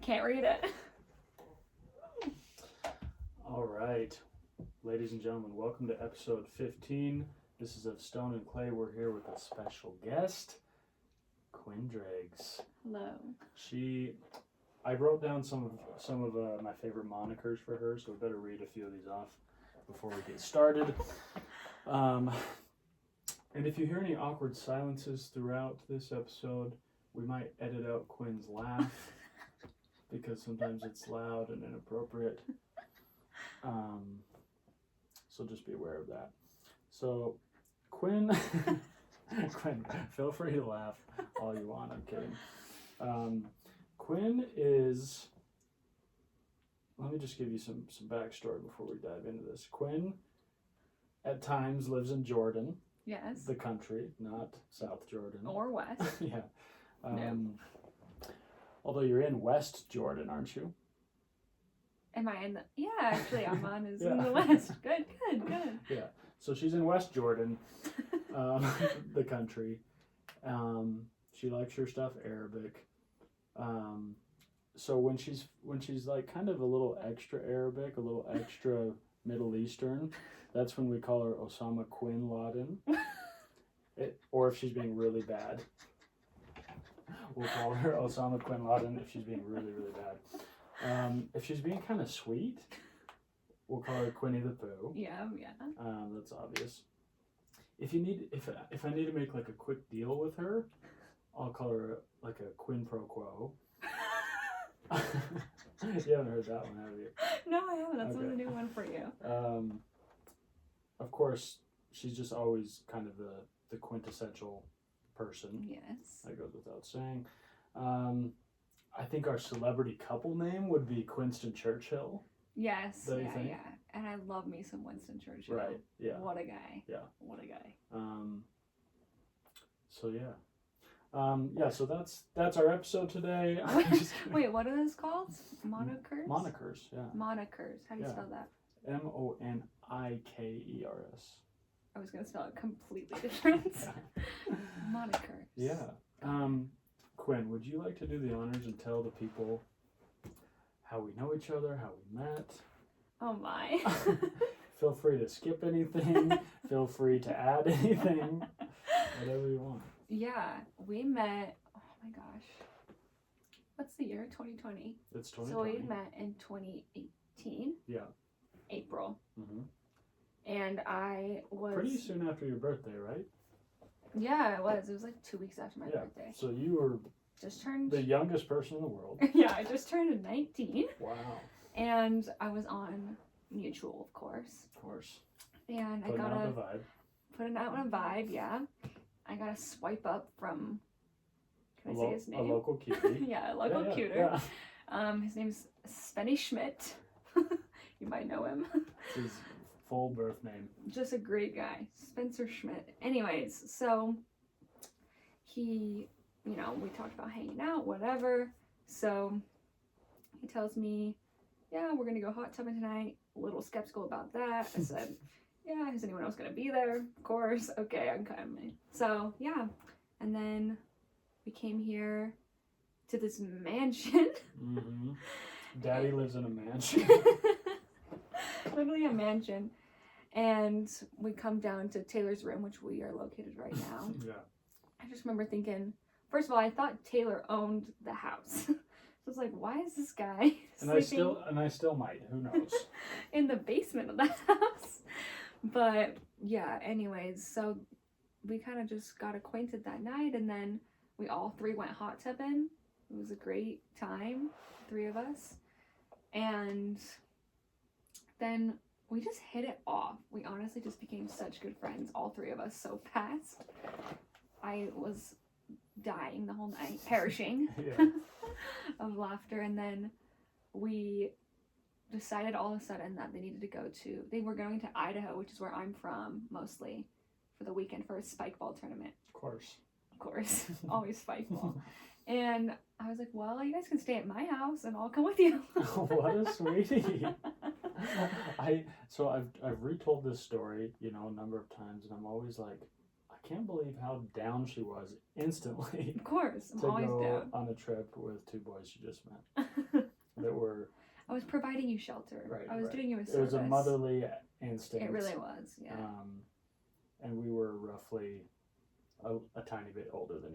Can't read it. All right, ladies and gentlemen, welcome to episode 15. This is of Stone and Clay. We're here with a special guest, Quinn Driggs. Hello. I wrote down some of my favorite monikers for her, so we better read a few of these off before we get started. And if you hear any awkward silences throughout this episode, we might edit out Quinn's laugh because sometimes it's loud and inappropriate. So just be aware of that. So Quinn, feel free to laugh all you want. I'm kidding. Quinn is, let me just give you some backstory before we dive into this. Quinn, at times, lives in Jordan. Yes. The country, not South Jordan. Or West. Yeah. No. Although you're in West Jordan, aren't you? Am I in the... Yeah, actually, Amman is in the West. Good. Yeah. So she's in West Jordan, the country. She likes her stuff Arabic. So when she's like kind of a little extra Arabic, a little extra Middle Eastern, that's when we call her Osama Quinn Laden. Or if she's being really bad, we'll call her Osama Quinn Laden if she's being really, really bad. If she's being kind of sweet, we'll call her Quinny the Pooh. Yeah. That's obvious. If I need to make like a quick deal with her, I'll call her like a Quinn Pro Quo. You haven't heard that one, have you? No, I haven't. That's Okay. a new one for you. Of course, she's just always kind of the quintessential person. Yes. That goes without saying. I think our celebrity couple name would be Quinston Churchill. Yes. Don't you think? Yeah. And I love me some Winston Churchill. Right. Yeah. What a guy. Yeah. What a guy. So yeah. So that's our episode today. Wait, what are those called? Monikers? Monikers, yeah. Monikers. How do you spell that? Monikers. I was going to spell it completely different. Monikers. Yeah. Quinn, would you like to do the honors and tell the people how we know each other, how we met? Oh my. Feel free to skip anything. Feel free to add anything. Whatever you want. Yeah, we met, oh my gosh. What's the year? 2020. It's 2020. So we met in 2018. Yeah. April. Mm-hmm. And I was... Pretty soon after your birthday, right? Yeah, it was. It was like 2 weeks after my birthday. So you were just turned... the youngest person in the world. Yeah, I just turned 19. Wow. And I was on Mutual, of course. Of course. And Putting I got out the vibe. Putting out a vibe, yeah. I got a swipe up from... Can I say his name? A local cutie. Yeah, a local cuter. Yeah. His name's Spenny Schmidt. You might know him. His full birth name. Just a great guy, Spencer Schmidt. Anyways, so he, we talked about hanging out, whatever. So he tells me, yeah, we're gonna go hot tubbing tonight. A little skeptical about that. I said, yeah, is anyone else gonna be there? Of course. Okay, I'm coming. So yeah, and then we came here to this mansion. Mm-hmm. Daddy lives in a mansion. Literally a mansion. And we come down to Taylor's room, which we are located right now. Yeah. I just remember thinking, first of all, I thought Taylor owned the house. So I was like, why is this guy sleeping? And I still might. Who knows? In the basement of the house. But yeah, anyways, so we kind of just got acquainted that night, and then we all three went hot tubbing. It was a great time, three of us. And then we just hit it off. We honestly just became such good friends, all three of us, so fast. I was dying the whole night, perishing of laughter. And then we decided all of a sudden that they were going to Idaho, which is where I'm from mostly, for the weekend for a spike ball tournament. Of course. Always spike ball. And I was like, well, you guys can stay at my house and I'll come with you. What a sweetie. I've retold this story, you know, a number of times, and I'm always like, I can't believe how down she was instantly Of course, I'm to always go down. on a trip with two boys she just met that were I was providing you shelter. right. I was doing you a service. It was a motherly instinct. It really was, yeah. And we were roughly a tiny bit older than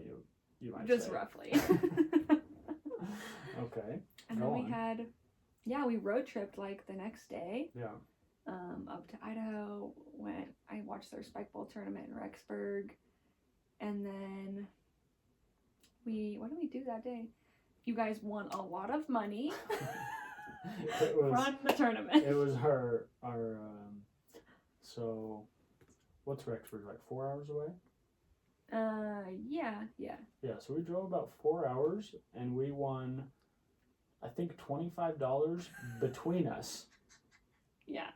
you might Just say. roughly. Okay. And then we had, we road tripped like the next day. Yeah. Up to Idaho. I watched their spike ball tournament in Rexburg, and then what did we do that day? You guys won a lot of money. Run the tournament. It was our so what's Rexburg, like 4 hours away? Yeah. Yeah, so we drove about 4 hours and we won, I think, $25 between us. Yeah.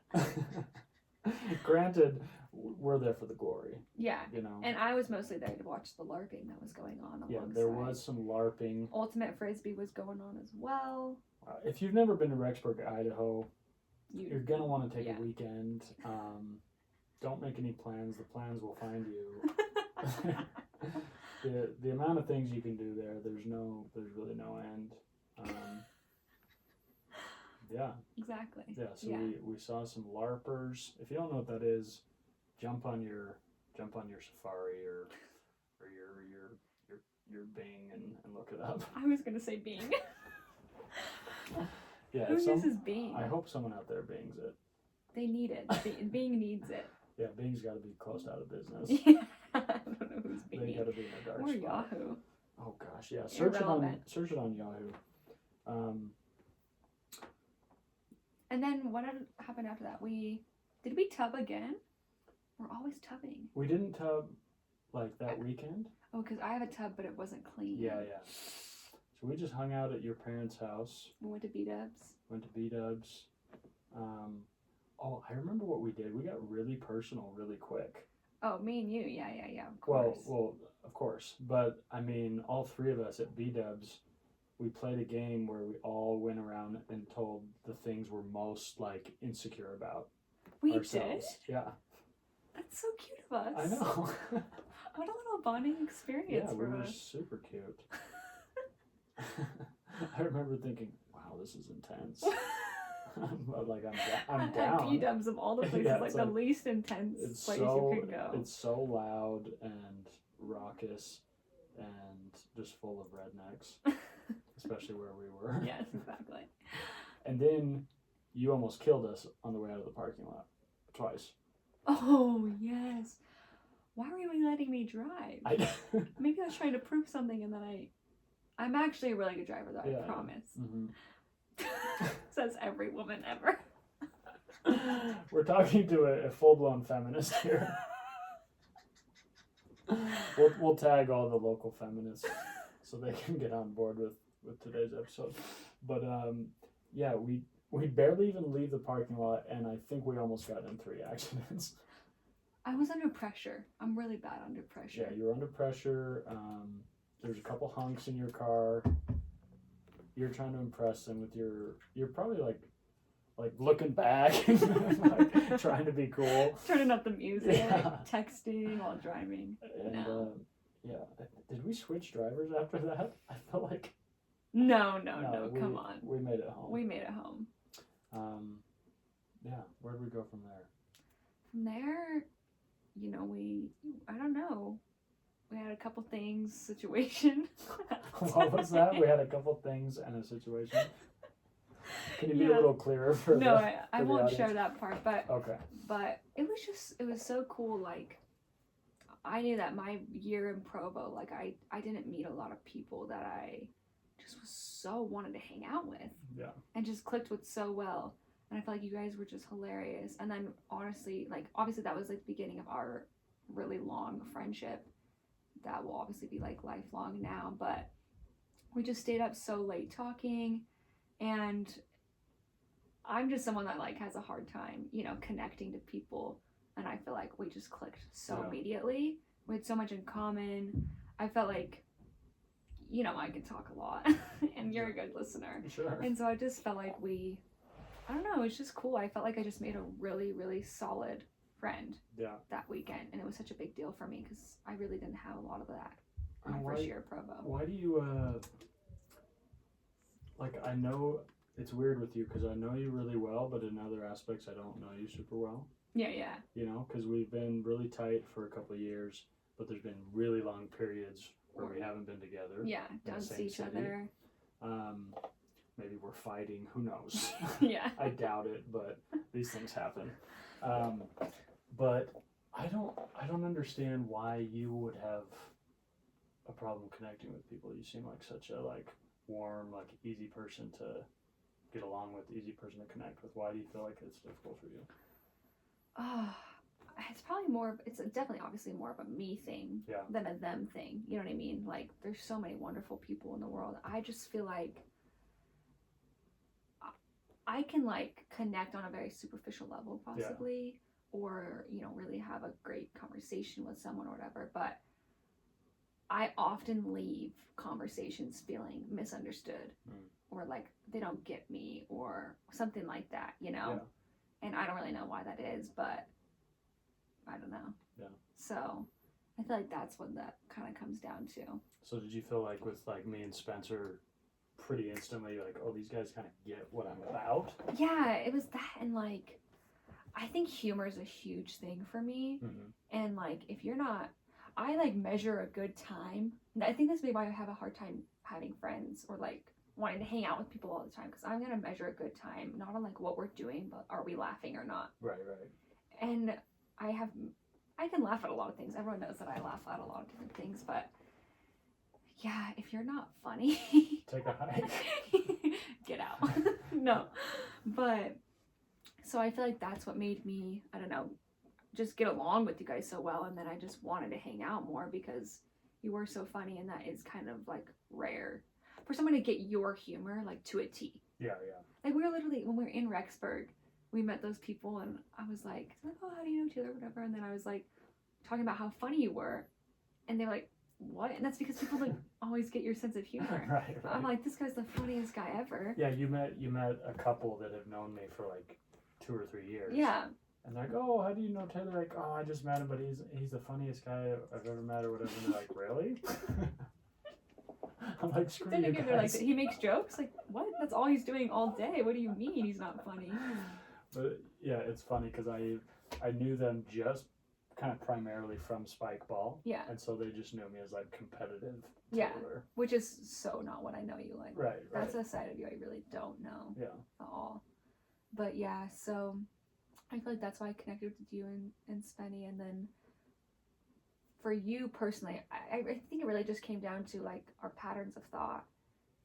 Granted, we're there for the glory. Yeah. You know. And I was mostly there to watch the LARPing that was going on alongside. Yeah, there was some LARPing. Ultimate Frisbee was going on as well. If you've never been to Rexburg, Idaho, you're going to want to take a weekend. Don't make any plans. The plans will find you. the amount of things you can do there, there's really no end. Yeah. Exactly. Yeah, so we saw some LARPers. If you don't know what that is, jump on your Safari or your Bing and look it up. I was gonna say Bing. Yeah. Who uses Bing? I hope someone out there Bings it. They need it. Bing needs it. Yeah, Bing's got to be closed out of business. Yeah. I don't know who's Bing. They got to be in a dark or spot. Yahoo. Oh gosh, yeah. Search it on Yahoo. And then what happened after that? Did we tub again? We're always tubbing. We didn't tub like that weekend. Oh, because I have a tub, but it wasn't clean. Yeah. So we just hung out at your parents' house. We went to B-Dubs. I remember what we did. We got really personal really quick. Oh, me and you. Yeah, of course. Well, of course. But, I mean, all three of us at B-Dubs, we played a game where we all went around and told the things we're most, like, insecure about ourselves. Did? Yeah. That's so cute of us. I know. What a little bonding experience for us. Yeah, we were super cute. I remember thinking, wow, this is intense. But like I'm down. B-Dubs of all the places, Yeah, like the least intense place you could go. It's so loud and raucous and just full of rednecks, especially where we were. Yes, exactly. And then you almost killed us on the way out of the parking lot twice. Oh yes. Why were you letting me drive? Maybe I was trying to prove something, and then I'm actually a really good driver, though. I promise. Mm-hmm. Says every woman ever. We're talking to a full-blown feminist here. We'll tag all the local feminists so they can get on board with today's episode. But we barely even leave the parking lot, and I think we almost got in 3 accidents. I was under pressure. I'm really bad under pressure. Yeah, you were under pressure. There's a couple hunks in your car. You're trying to impress them with you're probably like looking back and like trying to be cool. Turning up the music, texting while driving. And did we switch drivers after that? I felt like No, come on. We made it home. Where'd we go from there? From there, I don't know. We had a couple things, situation. What was that? We had a couple things and a situation. Can you be a little clearer for I won't share that part, but okay. But it was so cool. Like, I knew that my year in Provo, like I didn't meet a lot of people that I just was so wanted to hang out with. Yeah. And just clicked with so well. And I felt like you guys were just hilarious. And then honestly, like obviously that was like the beginning of our really long friendship. That will obviously be like lifelong now, but we just stayed up so late talking, and I'm just someone that like has a hard time, connecting to people, and I feel like we just clicked so immediately. We had so much in common. I felt like, I could talk a lot, and you're a good listener. Sure. And so I just felt like we I don't know, it's just cool. I felt like I just made a really, really solid friend Yeah. that weekend, and it was such a big deal for me because I really didn't have a lot of that my And first year at Provo. Why do you, like, I know it's weird with you because I know you really well, but in other aspects, I don't know you super well. Yeah. You know, because we've been really tight for a couple of years, but there's been really long periods where we haven't been together. Yeah, the don't same see each city. other. Maybe we're fighting. Who knows? Yeah. I doubt it, but these things happen. But I don't understand why you would have a problem connecting with people. You seem like such a warm, easy person to get along with, easy person to connect with. Why do you feel like it's difficult for you? It's probably more. It's definitely, obviously, more of a me thing than a them thing. You know what I mean? Like, there's so many wonderful people in the world. I just feel like I can connect on a very superficial level, possibly, or really have a great conversation with someone or whatever. But I often leave conversations feeling misunderstood, or like they don't get me, or something like that. And I don't really know why that is, but I don't know. Yeah. So I feel like that's what that kind of comes down to. So did you feel like with me and Spencer, pretty instantly, oh, these guys kind of get what I'm about? Yeah, it was that, and I think humor is a huge thing for me. And if you're not, I measure a good time. I think this may be why I have a hard time having friends or wanting to hang out with people all the time, because I'm gonna measure a good time not on what we're doing, but are we laughing or not. Right. And I can laugh at a lot of things. Everyone knows that I laugh at a lot of different things, but yeah, if you're not funny, take a hike. Get out. No, but so I feel like that's what made me, I don't know, just get along with you guys so well. And then I just wanted to hang out more because you were so funny, and that is kind of rare for someone to get your humor to a T. Yeah. We were literally, when we were in Rexburg, we met those people, and I was like, oh, how do you know each other, whatever. And then I was talking about how funny you were, and they were like, what? And that's because people always get your sense of humor. Right. I'm like, this guy's the funniest guy ever. Yeah, you met a couple that have known me for 2 or 3 years. Yeah. And they're like, oh, how do you know Taylor? Oh, I just met him, but he's the funniest guy I've ever met, or whatever. And they're like, really? I'm like, screw you guys. They're he makes jokes? What? That's all he's doing all day. What do you mean he's not funny? But yeah, it's funny because I knew them just kind of primarily from Spike Ball. Yeah. And so they just knew me as competitive Taylor. Yeah. Which is so not what I know you like. Right. That's a side of you I really don't know. Yeah. At all. But yeah, so I feel like that's why I connected with you and Spenny. And then for you personally, I think it really just came down to our patterns of thought,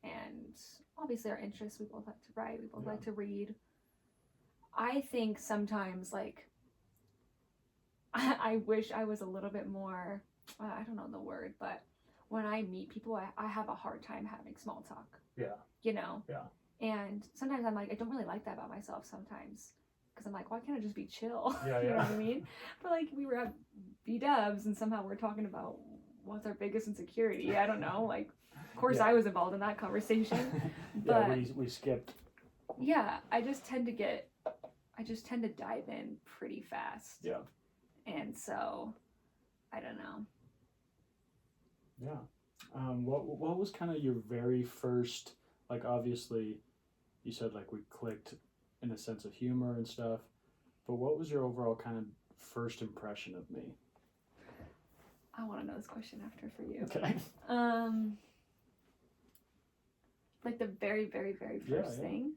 and obviously our interests. We both like to write, we both like to read. I think sometimes I wish I was a little bit more, I don't know the word, but when I meet people, I have a hard time having small talk. Yeah. Yeah. And sometimes I'm I don't really like that about myself sometimes. Because I'm why can't I just be chill? Yeah, You know what I mean? But we were at B-dubs, and somehow we're talking about what's our biggest insecurity. I don't know. Of course I was involved in that conversation. But yeah, we skipped. Yeah, I just tend to dive in pretty fast. Yeah. And so, I don't know. Yeah. What was kind of your very first, obviously, you said we clicked in a sense of humor and stuff, but what was your overall kind of first impression of me? I want to know this question after for you. Okay. The very, very, very first thing.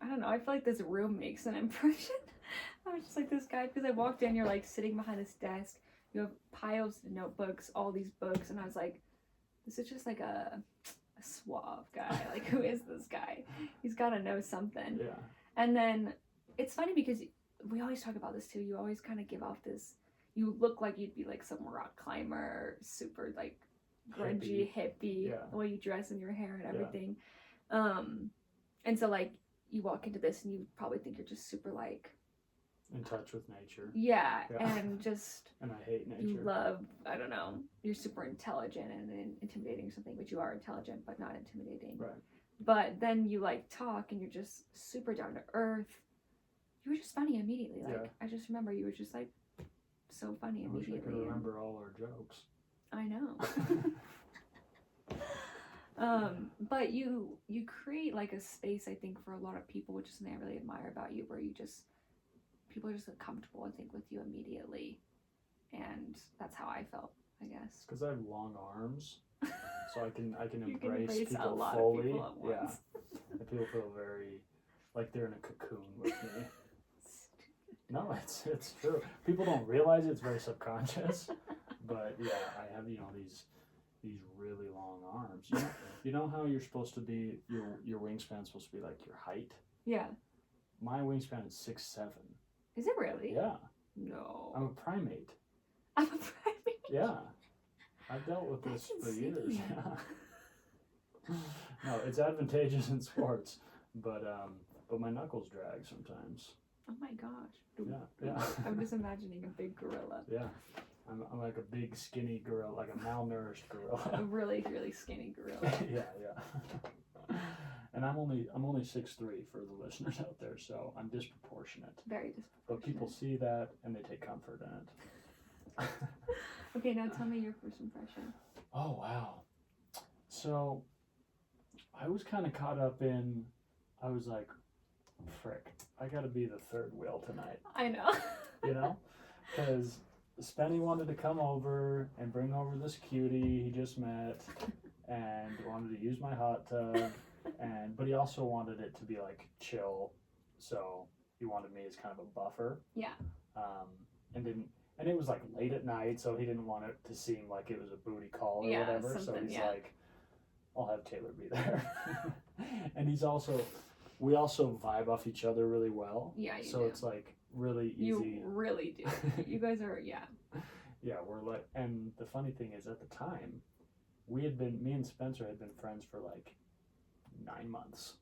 I don't know. I feel like this room makes an impression. I was just this guy, because I walked in, you're sitting behind this desk, you have piles of notebooks, all these books, and I was this is just a suave guy. Who is this guy? He's got to know something. Yeah. And then it's funny because we always talk about this too. You always kind of give off this, you look like you'd be some rock climber, super grungy hippie, the way you dress and your hair and everything. And so you walk into this and you probably think you're just super In touch with nature. Yeah, Yeah. and just And I hate nature. you love, I don't know, you're super intelligent and intimidating or something, but you are intelligent but not intimidating. Right. But then you like talk and you're just super down to earth. You were just funny immediately. Like Yeah. I just remember you were just like so funny I wish immediately. I could remember all our jokes. I know. But you create like a space, I think, for a lot of people, which is something I really admire about you, where people are just comfortable, I think, with you immediately, and that's how I felt, I guess. Because I have long arms, so I can You can embrace embrace people a lot fully. of people at once. Yeah, and people feel very like they're in a cocoon with me. No, it's true. People don't realize it. It's very subconscious, but yeah, I have these really long arms. You know how you're supposed to be your wingspan's supposed to be like your height. Yeah. My wingspan is 6'7". Is it really? Yeah. No. I'm a primate. I'm a primate. Yeah. I've dealt with this That's for years. insane. Yeah. No, it's advantageous in sports, but my knuckles drag sometimes. Oh my gosh. Yeah. I'm just imagining a big gorilla. Yeah. I'm like a big skinny gorilla, like a malnourished A gorilla. really, really skinny gorilla. Yeah. And I'm only 6'3" for the listeners out there, so I'm disproportionate. Very disproportionate. But people see that and they take comfort in it. Okay, now tell me your first impression. Oh wow. So I was kind of caught up in, I was like, frick, I gotta be the third wheel tonight. I know. You know? Because Spenny wanted to come over and bring over this cutie he just met and wanted to use my hot tub, but he also wanted it to be like chill, so he wanted me as kind of a buffer. Yeah. And it was like late at night, so he didn't want it to seem like it was a booty call or whatever. So he's like, I'll have Taylor be there. And we also vibe off each other really well. Yeah, you so do. it's like really easy. You really do. You guys are, yeah. Yeah, we're like, and the funny thing is at the time, me and Spencer had been friends for like 9 months.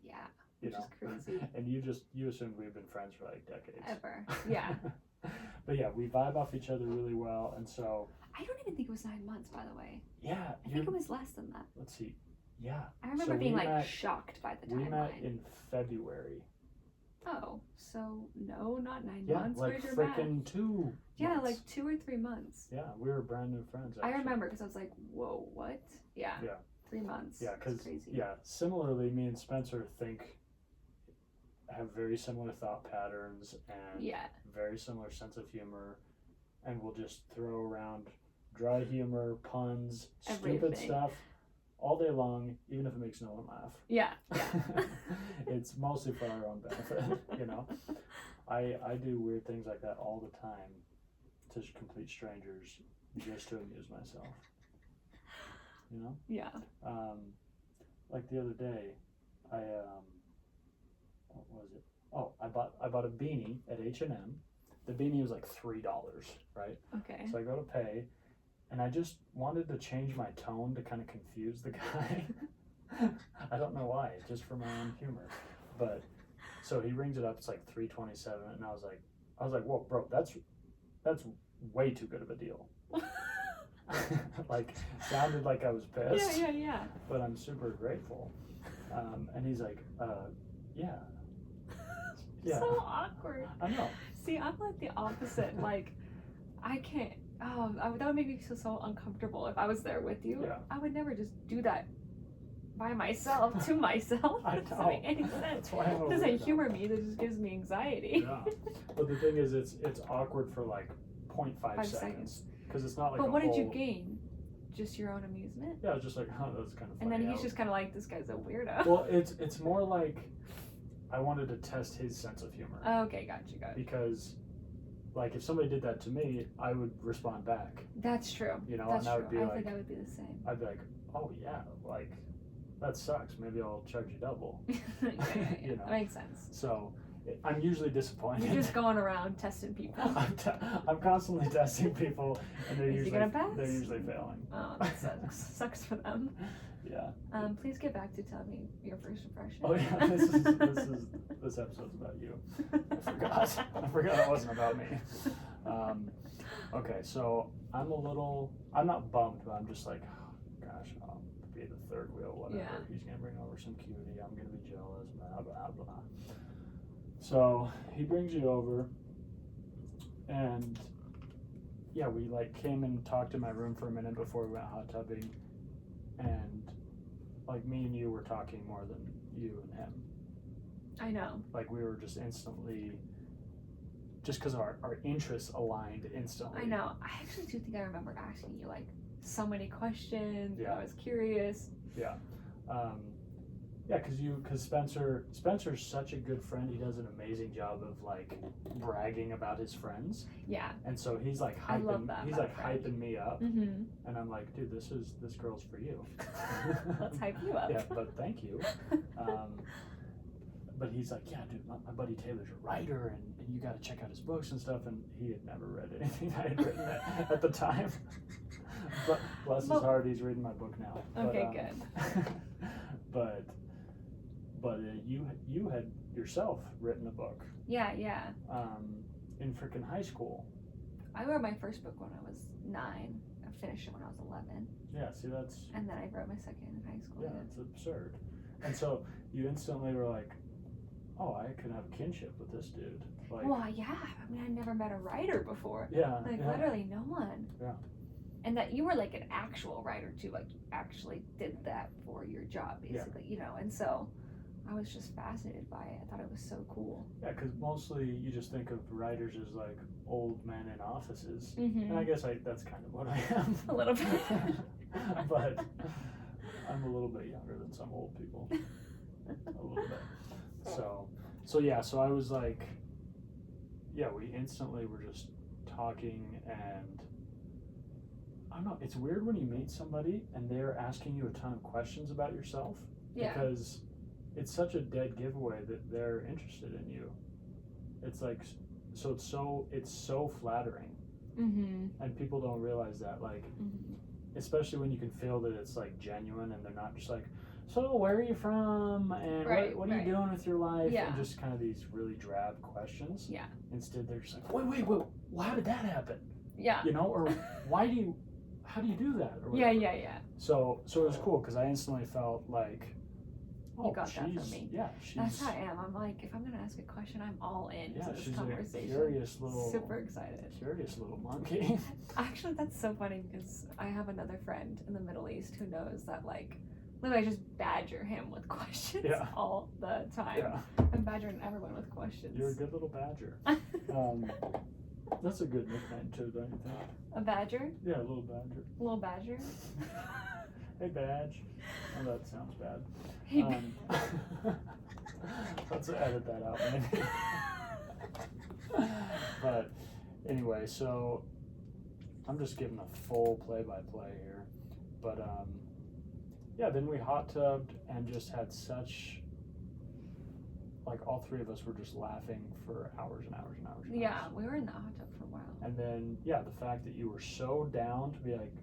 Yeah. You Which know? is crazy. And you assumed we've been friends for like decades. Ever. Yeah. But yeah, we vibe off each other really well, and so. I don't even think it was 9 months, by the way. Yeah. I think it was less than that. Let's see. Yeah. I remember being like shocked by the timeline. We met in February. Oh, so no, not 9 Yeah, months. like Where's your back? frickin' 2 Yeah, months. like 2 or 3 months. Yeah, we were brand new friends. Actually. I remember because I was like, whoa, what? Yeah. Yeah. 3 months. Yeah, because crazy. similarly, me and Spencer have very similar thought patterns and very similar sense of humor, and we'll just throw around dry humor, puns, stupid stuff all day long, even if it makes no one laugh. Yeah. It's mostly for our own benefit, you know. I do weird things like that all the time to complete strangers just to amuse myself. You know? Yeah. Like the other day, what was it? Oh, I bought a beanie at H&M. The beanie was like $3, right? Okay. So I go to pay, and I just wanted to change my tone to kind of confuse the guy. I don't know why, just for my own humor. But so he rings it up. It's like $3.27, and I was like, whoa, bro, that's way too good of a deal. Like, sounded like I was pissed. Yeah. But I'm super grateful. And he's like, yeah. So awkward. I know. See, I'm like the opposite. Like, I can't. That would make me feel so uncomfortable if I was there with you. Yeah. I would never just do that by myself to myself. I That doesn't know. make any sense. That's why I'm It doesn't humor me. That just gives me anxiety. Yeah. But the thing is, it's awkward for like 0.5 seconds. Because it's not like. But what did you gain? Just your own amusement? Yeah, I was just like, oh, that's kind of funny. And then he's just kind of like, this guy's a weirdo. Well, it's more like I wanted to test his sense of humor. Okay, gotcha. Because, like, if somebody did that to me, I would respond back. That's true. You know, That's and I true. would be I like, think I would be the same. I'd be like, oh yeah, like, that sucks. Maybe I'll charge you double. Yeah. You know? That makes sense. So I'm usually disappointed. You're just going around testing people. I'm constantly testing people, and they're Is he usually gonna pass? they're usually failing. Oh, that sucks. Sucks for them. Yeah. Please get back to telling me your first impression. Oh yeah, this episode's about you. I forgot it wasn't about me. Okay, so I'm not bummed, but I'm just like, oh, gosh, I'll be the third wheel, whatever. Yeah. He's gonna bring over some cutie. I'm gonna be jealous. Blah blah blah. So he brings you over, and yeah, we like came and talked in my room for a minute before we went hot tubbing, and like me and you were talking more than you and him. I know. Like we were just instantly, just because our interests aligned instantly. I know. I actually do think I remember asking you like so many questions. Yeah. I was curious. Yeah. Yeah, because Spencer's such a good friend. He does an amazing job of like bragging about his friends. Yeah. And so he's like I love that he's about like a friend. hyping me up, Mm-hmm. and I'm like, dude, this girl's for you. Let's hype you up. Yeah, but thank you. But he's like, yeah, dude, my buddy Taylor's a writer, and you got to check out his books and stuff. And he had never read anything I had written at the time. But bless his heart, he's reading my book now. Okay, good. But you had yourself written a book. Yeah. In freaking high school. I wrote my first book when I was 9. I finished it when I was 11. Yeah, see that's. And then I wrote my second in high school. Yeah, it's absurd. And so you instantly were like, oh, I could have kinship with this dude. Like, Well, yeah. I mean, I never met a writer before. yeah, Like yeah. literally no one. Yeah. And that you were like an actual writer too. Like you actually did that for your job, basically. You know. And so I was just fascinated by it. I thought it was so cool. Yeah, because mostly you just think of writers as like old men in offices, Mm-hmm. and I guess that's kind of what I am. A little bit. But I'm a little bit younger than some old people. A little bit. So yeah, so I was like, yeah, we instantly were just talking, and I don't know, it's weird when you meet somebody and they're asking you a ton of questions about yourself. Yeah. Because it's such a dead giveaway that they're interested in you. It's like, so it's so flattering, Mm-hmm. and people don't realize that, like, Mm-hmm. especially when you can feel that it's like genuine and they're not just like, so where are you from, and Right, what are right. you doing with your life, Yeah. and just kind of these really drab questions. Yeah. Instead they're just like, wait, well, how did that happen? Yeah. You know, or how do you do that, or Yeah. whatever. So it was cool because I instantly felt like, oh, You got that from she's, me. yeah, she's, That's how I am. I'm like, if I'm gonna ask a question, I'm all in yeah, to this she's conversation. a curious little, Super excited. curious little monkey. Actually, that's so funny because I have another friend in the Middle East who knows that, like, literally I just badger him with questions Yeah. all the time. Yeah, I'm badgering everyone with questions. you're a good little badger. That's a good nickname too, don't you think? A badger? Yeah, a little badger. A little badger? Hey, badge. Oh, that sounds bad. Hey, Let's edit that out, maybe. But anyway, so I'm just giving a full play-by-play here. But yeah, then we hot tubbed and just had such, like, all three of us were just laughing for hours and hours and hours and yeah, hours. we were in the hot tub for a while. And then, yeah, the fact that you were so down to be like,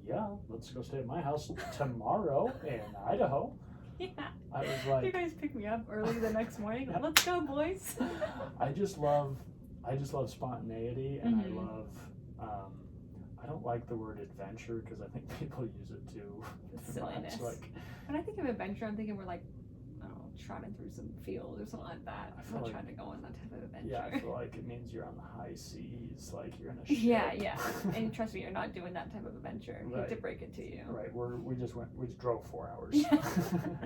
yeah, let's go stay at my house tomorrow in Idaho. Yeah. I was like, You guys picked me up early the next morning. Let's go, boys. I just love spontaneity, and Mhm. I love, I don't like the word adventure because I think people use it too much. Silliness. Like, When I think of adventure, I'm thinking we're like, I don't know, trotting through some field or something like that. I I'm feel not like- trying to go on that type of adventure. yeah, I feel like it means you're on the high seas, like you're in a ship. Yeah. And trust me, you're not doing that type of adventure. I hate to Right. break it to you. Right, we just drove 4 hours. Yeah.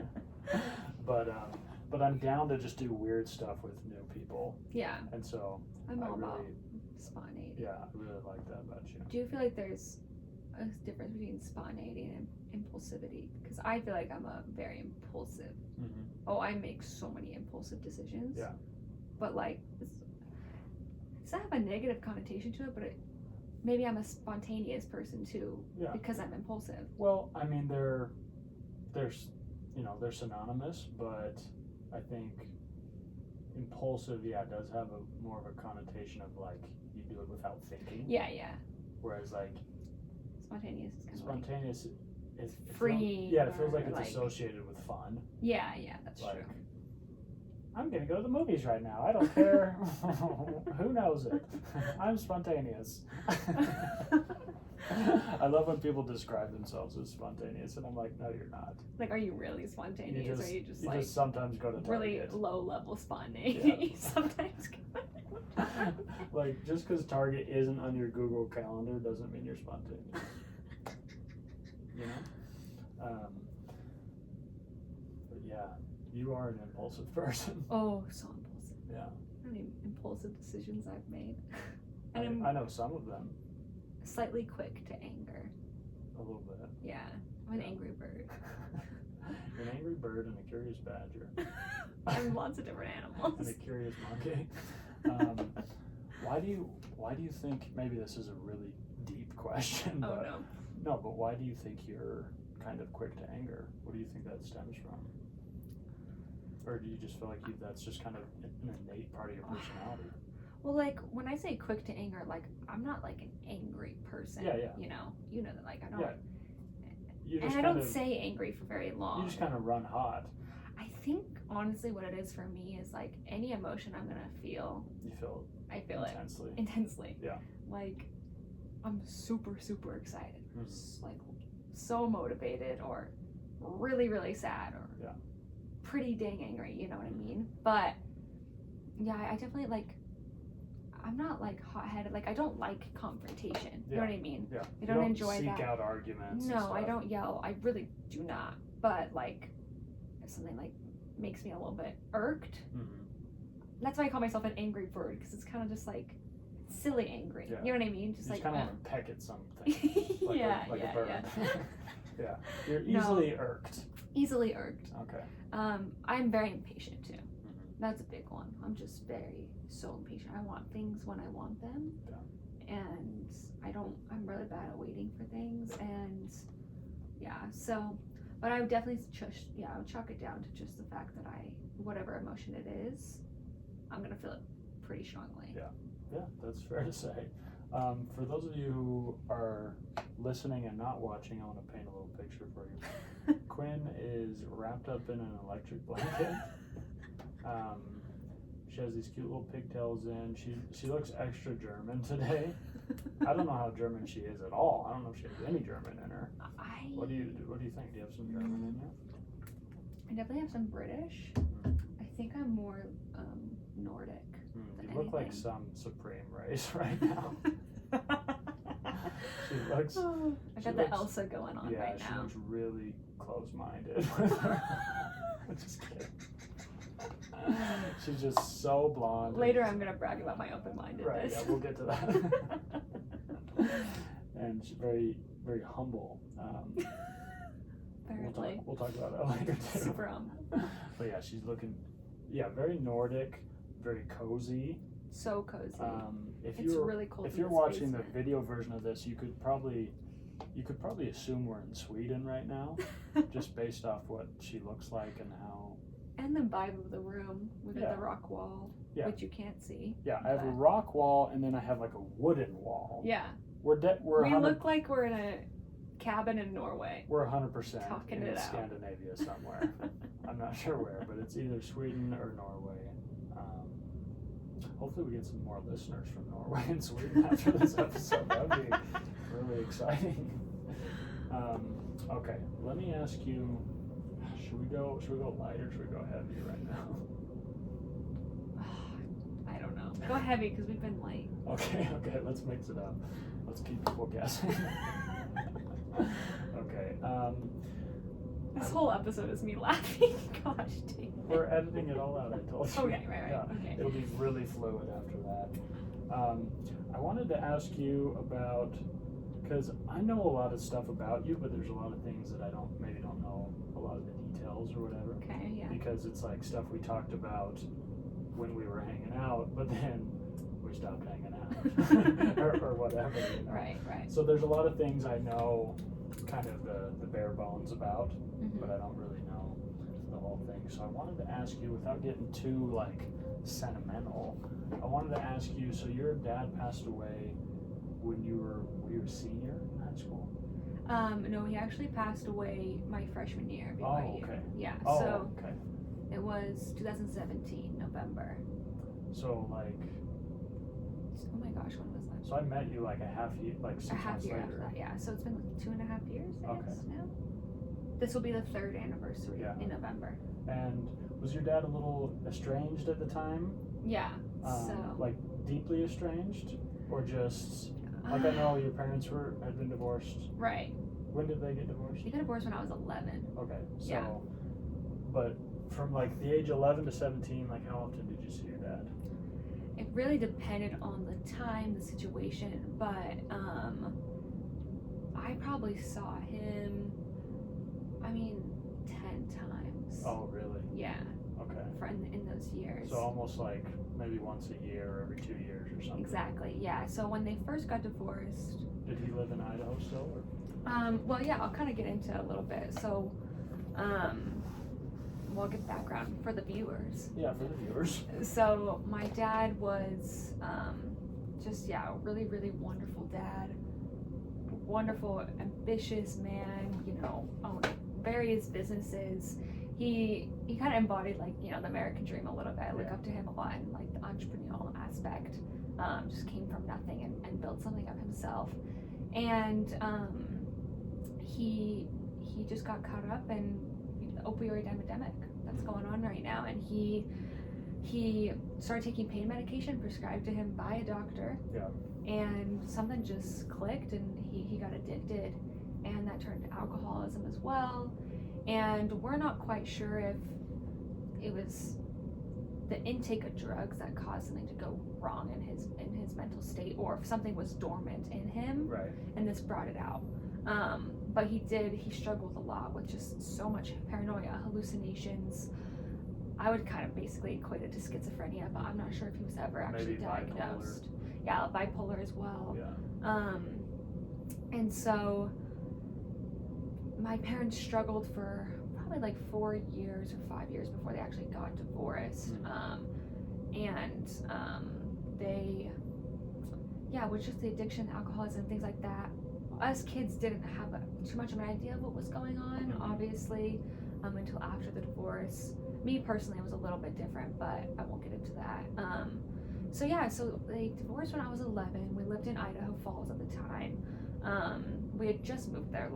But I'm down to just do weird stuff with new people, Yeah, and so I'm I all about really, spontaneity. yeah, I really like that about you. Do you feel like there's a difference between spontaneity and impulsivity? Because I feel like I'm a very impulsive. Mm-hmm. Oh, I make so many impulsive decisions. Yeah. But like, does that have a negative connotation to it? But maybe I'm a spontaneous person too, Yeah. because I'm impulsive. Well, I mean, they're synonymous, but I think impulsive, does have a more of a connotation of like you do it without thinking. Yeah. Whereas like Spontaneous is kind of spontaneous, it's free. it feels like it's like, associated with fun. Yeah, that's Like, true. I'm gonna go to the movies right now. I don't care. Who knows it? I'm spontaneous. I love when people describe themselves as spontaneous, and I'm like, no, you're not. Like, are you really spontaneous, or are you just like just sometimes go to Target. really low level spontaneity? Sometimes. Like, just because Target isn't on your Google Calendar doesn't mean you're spontaneous. You know? But yeah, you are an impulsive person. Oh, so impulsive. Yeah. How many impulsive decisions I've made. I know some of them. Slightly quick to anger. A little bit. Yeah, I'm an angry bird. You're an angry bird and a curious badger. I'm lots of different animals. And a curious monkey. Why do you think, maybe this is a really deep question, Oh, but but why do you think you're kind of quick to anger? What do you think that stems from? Or do you just feel like that's just kind of an innate part of your personality? Well, like, when I say quick to anger, like, I'm not like an angry person. Yeah. You know that, like, I don't. Yeah. You just and I don't say angry for very long. You just kind of run hot. I think honestly, what it is for me is like any emotion I'm gonna feel. You feel. I feel intensely. it intensely. Yeah. Like, I'm super excited, or Mm-hmm. like so motivated, or really sad, or pretty dang angry. You know what I mean? But yeah, I definitely like. I'm not like hot-headed. Like, I don't like confrontation. You know what I mean? Yeah. I don't enjoy seek that. out arguments. No, I don't yell. I really do not. But like, if something like makes me a little bit irked, that's why I call myself an angry bird, because it's kind of just like silly angry. Yeah. You know what I mean? Just like kind of want to peck at something. Like a bird. Yeah. You're easily irked. Easily irked. Okay. I'm very impatient too. That's a big one. I'm just so impatient. I want things when I want them. Yeah. And I'm really bad at waiting for things. And so, but I would definitely I would chalk it down to just the fact that whatever emotion it is, I'm going to feel it pretty strongly. Yeah, that's fair to say. For those of you who are listening and not watching, I want to paint a little picture for you. Quinn is wrapped up in an electric blanket. She has these cute little pigtails in. She looks extra German today. I don't know how German she is at all. I don't know if she has any German in her. What do you think? Do you have some German in you? I definitely have some British. I think I'm more Nordic. You look like some supreme race right now. She looks. I got the Elsa going on right now. Yeah, she looks really close-minded with her. I'm just kidding. She's just so blonde. Later, I'm gonna brag about my open-mindedness. Right, yeah, we'll get to that. And she's very humble. Apparently. We'll talk about that later too. Super humble. But yeah, she's looking, very Nordic, very cozy. So cozy. It's really cold. If you're watching the video version of this, you could probably assume we're in Sweden right now, just based off what she looks like and how. And the vibe of the room. We got the rock wall, which you can't see. Yeah, I have a rock wall, and then I have like a wooden wall. Yeah. We look like we're in a cabin in Norway. We're 100% talking in it out. Scandinavia somewhere. I'm not sure where, but it's either Sweden or Norway. Hopefully we get some more listeners from Norway and Sweden after this episode. That would be really exciting. Okay, let me ask you. Should we go light or should we go heavy right now? I don't know. Go heavy because we've been light. Okay, let's mix it up. Let's keep people guessing. Okay. This whole episode is me laughing. Gosh dang. We're editing it all out, I told you. Okay, right. Yeah, Okay. It'll be really fluid after that. I wanted to ask you about, because I know a lot of stuff about you, but there's a lot of things that I maybe don't know a lot of the details or whatever. Okay, yeah. Because it's like stuff we talked about when we were hanging out, but then we stopped hanging out or whatever. You know? Right. So there's a lot of things I know kind of the bare bones about, but I don't really know the whole whole thing. So I wanted to ask you, without getting too like sentimental, I wanted to ask you. So your dad passed away when you were a senior in high school? No, he actually passed away my freshman year of Oh, BYU. okay. Yeah. Oh, So okay. it was 2017 November. So like, Oh my gosh, when was that? so I met you like a half year, like 6 A half months year later. after that, yeah. So it's been like 2.5 years, I Okay. guess, now. This will be the 3rd anniversary Yeah. in November. And was your dad a little estranged at the time? Yeah. So Like deeply estranged, or just like I know your parents had been divorced. Right. When did they get divorced? They got divorced when I was 11. Okay, so Yeah. but from like the age 11 to 17, like how often did you see your dad? It really depended on the time, the situation, but I probably saw him, 10 times. Oh, really? Yeah. Okay. In those years. So almost like maybe once a year or every 2 years or something. Exactly, yeah. So when they first got divorced, Did he live in Idaho still? Or? well, yeah, I'll kind of get into it a little bit. So, we'll get background for the viewers. Yeah, for the viewers. So my dad was a really, really wonderful dad. Wonderful, ambitious man, owned various businesses. He kind of embodied the American dream a little bit. I look up to him a lot in like the entrepreneurial aspect. Just came from nothing and built something of himself. And he just got caught up in the opioid epidemic that's going on right now, and he started taking pain medication prescribed to him by a doctor. Yeah. And something just clicked, and he got addicted, and that turned to alcoholism as well. And we're not quite sure if it was the intake of drugs that caused something to go wrong in his mental state, or if something was dormant in him, right, and this brought it out. But he struggled a lot with just so much paranoia, hallucinations. I would kind of basically equate it to schizophrenia, but I'm not sure if he was ever actually maybe diagnosed. Bipolar. Yeah, bipolar as well. Yeah. And so my parents struggled for probably like 4 years or 5 years before they actually got divorced. They, with just the addiction, alcoholism, things like that, us kids didn't have too much of an idea of what was going on, obviously, until after the divorce. Me personally, it was a little bit different, but I won't get into that. So they divorced when I was 11. We lived in Idaho Falls at the time. We had just moved there,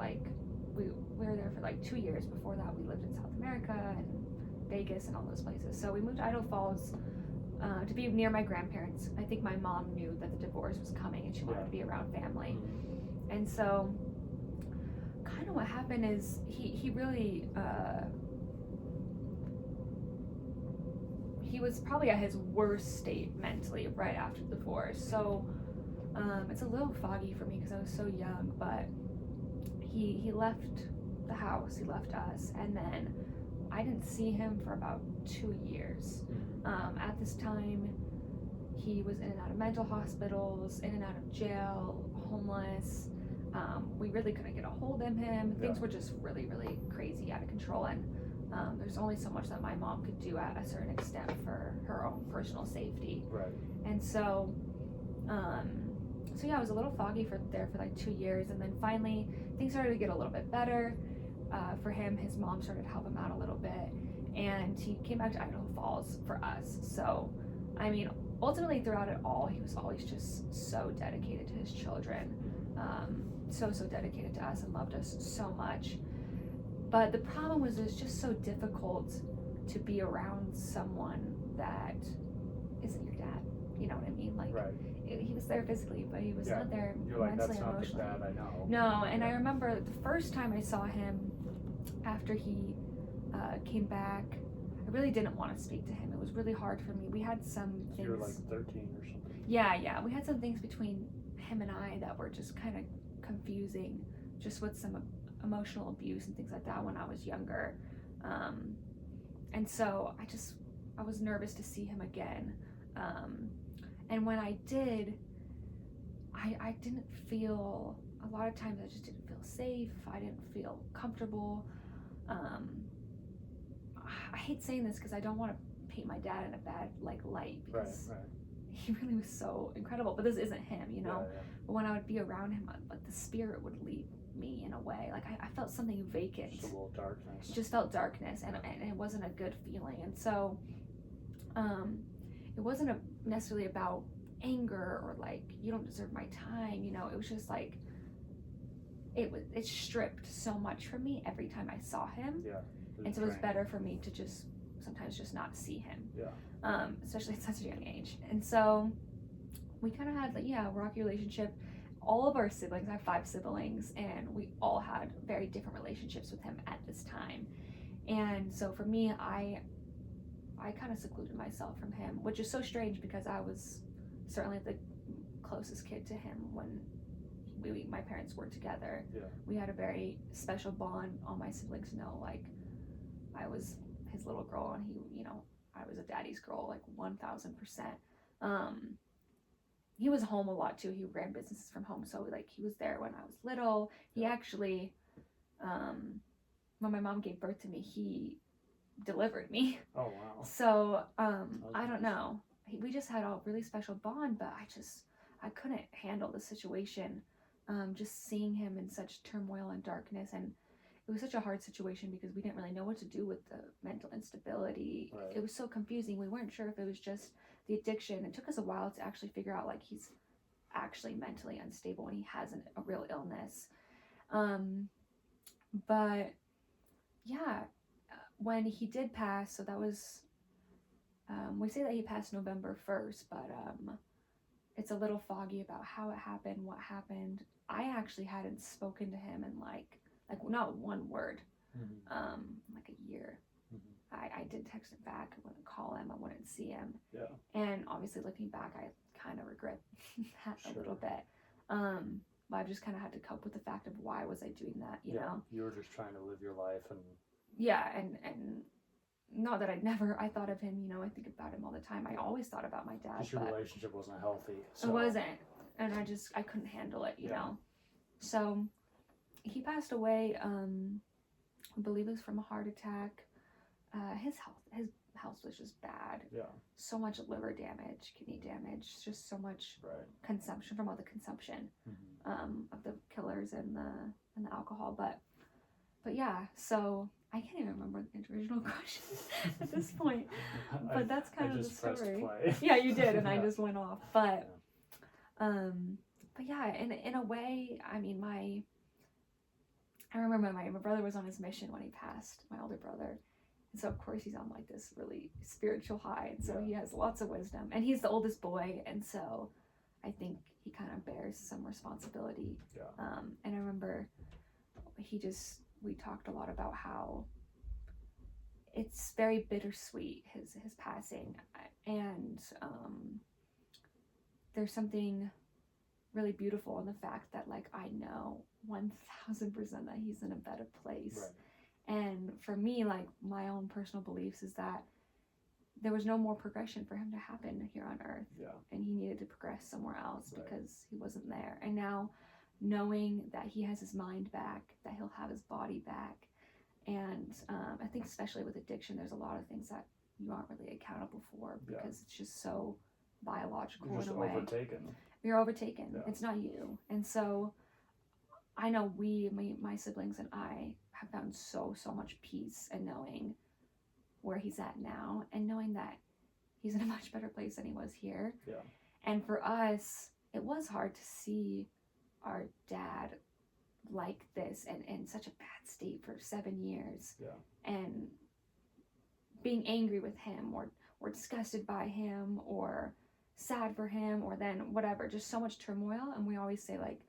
we were there for 2 years. Before that, we lived in South America and Vegas and all those places. So we moved to Idaho Falls to be near my grandparents. I think my mom knew that the divorce was coming and she wanted to be around family. And so kind of what happened is he really he was probably at his worst state mentally right after the divorce. So it's a little foggy for me because I was so young, but he left the house, he left us, and then I didn't see him for about 2 years. At this time, he was in and out of mental hospitals, in and out of jail, homeless. We really couldn't get a hold of him. Things were just really, really crazy, out of control, and there's only so much that my mom could do at a certain extent for her own personal safety. Right. And so, I was a little foggy there for 2 years, and then finally things started to get a little bit better for him. His mom started to help him out a little bit, and he came back to Idaho Falls for us. So, ultimately throughout it all, he was always just so dedicated to his children, so dedicated to us and loved us so much. But the problem was, it was just so difficult to be around someone that isn't your dad. You know what I mean? Right. He was there physically, but he was not there You're like, mentally, that's not emotionally. the dad I know. No, and I remember the first time I saw him after he came back, I really didn't want to speak to him. It was really hard for me. We had some things. You were 13 or something. Yeah. We had some things between him and I that were just kind of confusing, just with some emotional abuse and things like that when I was younger. And so I was nervous to see him again. And when I did, I didn't feel, a lot of times I just didn't feel safe. I didn't feel comfortable. I hate saying this because I don't want to paint my dad in a bad light, because Right. he really was so incredible. But this isn't him, you know. Yeah. But when I would be around him, like the spirit would leave me in a way. Like I felt something vacant. Just a little darkness. Just felt darkness, and it wasn't a good feeling. And so, it wasn't necessarily about anger or like you don't deserve my time. You know, it was just like it stripped so much from me every time I saw him. Yeah. And so it was better for me to just sometimes just not see him. Yeah. Especially at such a young age. And so we kind of had a rocky relationship. All of our siblings, I have 5 siblings, and we all had very different relationships with him at this time. And so for me, I kind of secluded myself from him, which is so strange because I was certainly the closest kid to him when my parents were together. Yeah. We had a very special bond. All my siblings know, like, I was his little girl and he, you know, I was a daddy's girl, like 1000%. He was home a lot too. He ran businesses from home, so like he was there when I was little. He actually, when my mom gave birth to me, he delivered me. Oh wow. So I don't know. We just had a really special bond, but I couldn't handle the situation. Just seeing him in such turmoil and darkness, and it was such a hard situation because we didn't really know what to do with the mental instability. Right. It was so confusing. We weren't sure if it was just the addiction. It took us a while to actually figure out like he's actually mentally unstable and he has a real illness. But yeah, when he did pass, so that was, we say that he passed November 1st, but it's a little foggy about how it happened, what happened. I actually hadn't spoken to him in like not one word, like a year. I did text him back. I wouldn't call him. I wouldn't see him. Yeah. And obviously, looking back, I kind of regret that a little bit. But I've just kind of had to cope with the fact of why was I doing that, you know? You were just trying to live your life and. Yeah, and not that I thought of him, you know, I think about him all the time. I always thought about my dad. Because your relationship wasn't healthy. So. It wasn't. And I couldn't handle it, you know? So he passed away, I believe it was from a heart attack. His health was just bad. Yeah. So much liver damage, kidney damage, just so much consumption from all the consumption of the killers and the alcohol. But yeah, so I can't even remember the original question at this point. But that's kind of the story. Yeah, you did, and I just went off. But yeah, in a way, I mean, I remember my brother was on his mission when he passed, my older brother. And so, of course, he's on like this really spiritual high. And so he has lots of wisdom. And he's the oldest boy. And so I think he kind of bears some responsibility. Yeah. And I remember we talked a lot about how it's very bittersweet, his passing. And there's something really beautiful in the fact that, like, I know 1000% that he's in a better place. Right. And for me, like, my own personal beliefs is that there was no more progression for him to happen here on earth. Yeah. And he needed to progress somewhere else because he wasn't there. And now, knowing that he has his mind back, that he'll have his body back, and I think especially with addiction, there's a lot of things that you aren't really accountable for because it's just so biological in a way. You're overtaken. Yeah. It's not you. And so I know my siblings and I have found so much peace in knowing where he's at now and knowing that he's in a much better place than he was here. Yeah. And for us, it was hard to see our dad like this and in such a bad state for 7 years. Yeah. And being angry with him or disgusted by him or sad for him or then whatever, just so much turmoil. And we always say, like,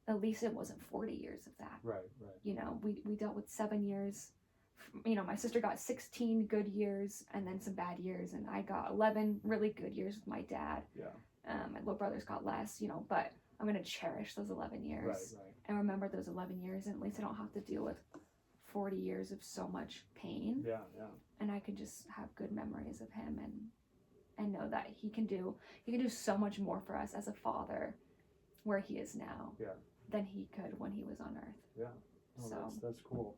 at least it wasn't 40 years of that. Right. You know, we dealt with 7 years. You know, my sister got 16 good years and then some bad years, and I got 11 really good years with my dad. Yeah. My little brothers got less, you know, but I'm going to cherish those 11 years. Right. And remember those 11 years, and at least I don't have to deal with 40 years of so much pain. Yeah. And I can just have good memories of him and know that he can do so much more for us as a father where he is now. Yeah. Than he could when he was on earth. Yeah. No, so that's cool.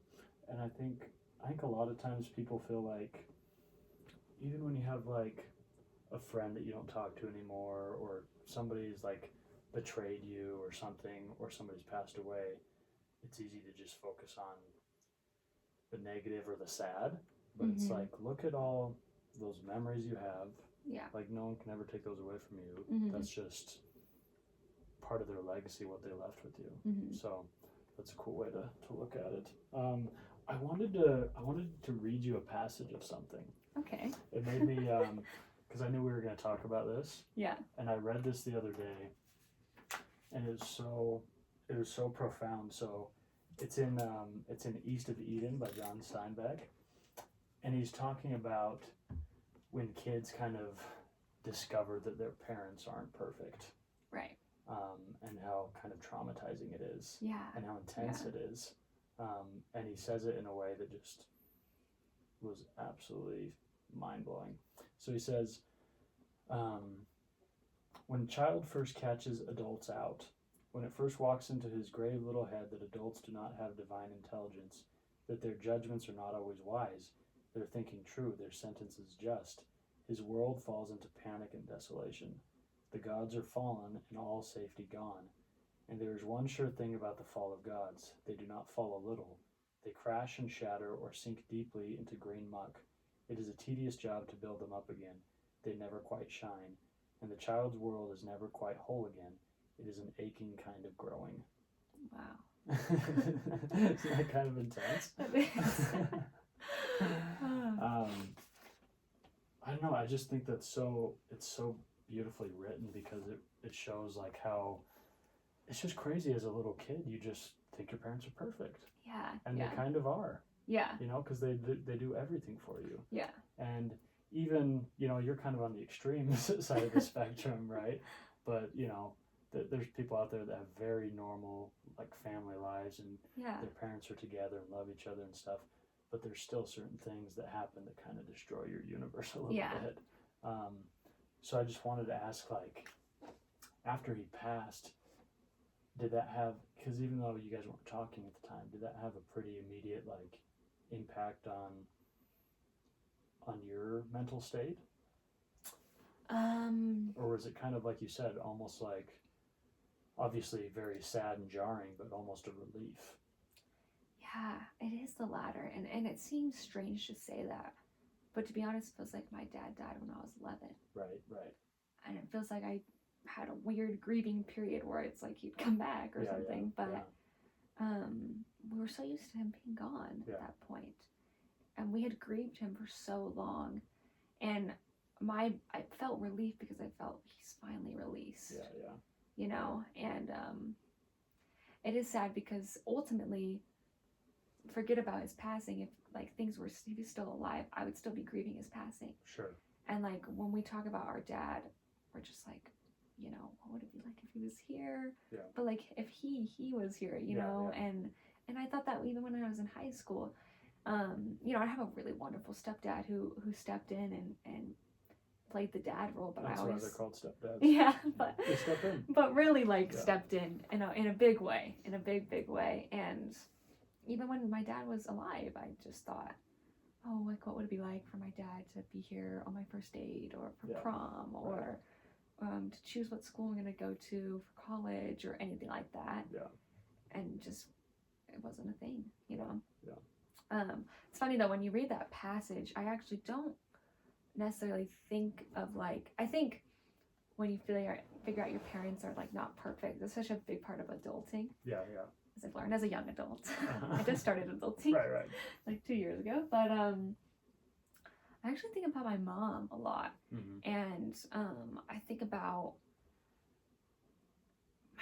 And I think I think a lot of times people feel like, even when you have like a friend that you don't talk to anymore, or somebody's like betrayed you or something, or somebody's passed away, it's easy to just focus on the negative or the sad. But it's like, look at all those memories you have. Yeah. Like, no one can ever take those away from you. That's just part of their legacy, what they left with you. So that's a cool way to look at it. I wanted to read you a passage of something. Okay. It made me because I knew we were going to talk about this. Yeah. And I read this the other day, and it was so profound. So it's in East of Eden by John Steinbeck, and he's talking about when kids kind of discover that their parents aren't perfect. Right. And how kind of traumatizing it is. Yeah. And how intense it is. And he says it in a way that just was absolutely mind-blowing. So he says, when a child first catches adults out, when it first walks into his grave little head that adults do not have divine intelligence, that their judgments are not always wise, their thinking true, their sentences just, his world falls into panic and desolation. The gods are fallen and all safety gone. And there is one sure thing about the fall of gods. They do not fall a little. They crash and shatter or sink deeply into green muck. It is a tedious job to build them up again. They never quite shine. And the child's world is never quite whole again. It is an aching kind of growing. Wow. Isn't that kind of intense? It is. I don't know, I just think it's so beautifully written, because it shows like how it's just crazy. As a little kid, you just think your parents are perfect. Yeah. And they kind of are. Yeah. You know, because they do everything for you. Yeah. And even, you know, you're kind of on the extreme side of the spectrum, right? But, you know, there's people out there that have very normal, like, family lives, and their parents are together and love each other and stuff. But there's still certain things that happen that kind of destroy your universe a little bit. So I just wanted to ask, like, after he passed, did that have, because even though you guys weren't talking at the time, did that have a pretty immediate, like, impact on your mental state? Or was it kind of, like you said, almost like, obviously very sad and jarring, but almost a relief? Yeah, it is the latter, and it seems strange to say that, but to be honest, it feels like my dad died when I was 11. Right. And it feels like I had a weird grieving period where it's like he'd come back or something, but we were so used to him being gone at that point, and we had grieved him for so long, and I felt relief because I felt he's finally released. Yeah. You know, and it is sad because ultimately, forget about his passing. If like things were, if he's still alive, I would still be grieving his passing. Sure. And like when we talk about our dad, we're just like, you know, what would it be like if he was here? Yeah. But like if he was here, you know, and I thought that even when I was in high school, you know, I have a really wonderful stepdad who stepped in and played the dad role, but That's I always, why they're called stepdads. Yeah, but they step in. But really like stepped in a big way, in a big way. And even when my dad was alive, I just thought, oh, like what would it be like for my dad to be here on my first date or for prom or to choose what school I'm going to go to for college or anything like that. Yeah. And just, it wasn't a thing, you know? Yeah. It's funny though, when you read that passage, I actually don't necessarily think of like, I think when you figure out your parents are like not perfect, that's such a big part of adulting. Yeah. As I've learned as a young adult. I just started adulting right. like 2 years ago, but I actually think about my mom a lot. And I think about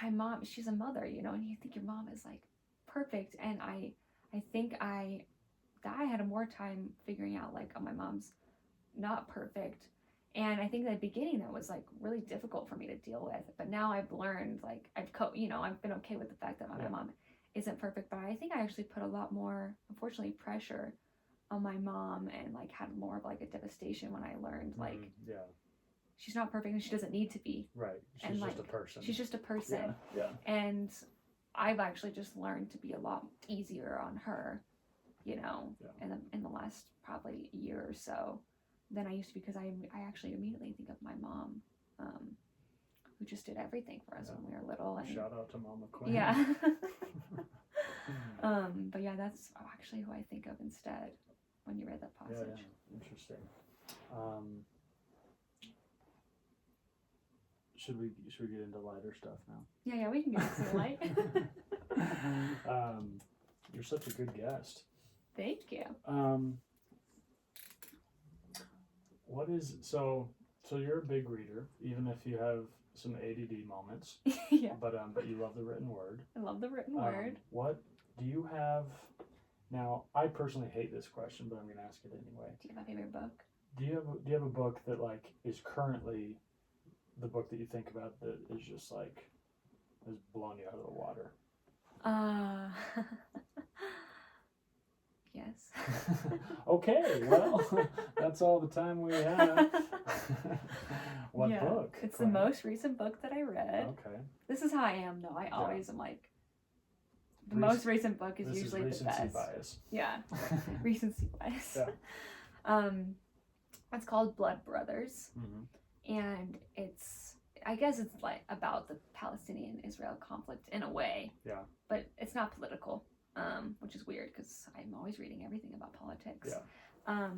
my mom. She's a mother, you know, and you think your mom is like perfect, and I think I had a more time figuring out like, oh, my mom's not perfect. And I think at the beginning that was like really difficult for me to deal with, but now I've learned, like I've been okay with the fact that my mom isn't perfect. But I think I actually put a lot more, unfortunately, pressure on my mom, and like had more of like a devastation when I learned like she's not perfect and she doesn't need to be. Right. She's just a person. She's just a person. Yeah. And I've actually just learned to be a lot easier on her you know, in the last probably year or so than I used to, because I actually immediately think of my mom, who just did everything for us when we were little. And shout out to Mama Quinn. yeah. But yeah, that's actually who I think of instead when you read that passage. Yeah. Interesting. Should we get into lighter stuff now? Yeah, we can get into some light. You're such a good guest. Thank you. What is so you're a big reader, even if you have some ADD moments. Yeah. But you love the written word. I love the written word. What do you have? Now, I personally hate this question, but I'm going to ask it anyway. Do you have a favorite book? Do you have a book that like is currently the book that you think about that is just like has blown you out of the water? Yes. Okay, well, that's all the time we have. What book? It's Quinn? the most recent book that I read. Okay. This is how I am, though. I always am like, the most recent book is usually the best. Bias. Yeah, recency bias. Yeah. It's called Blood Brothers, and I guess it's like about the Palestinian-Israel conflict in a way. Yeah. But it's not political, which is weird because I'm always reading everything about politics. Yeah.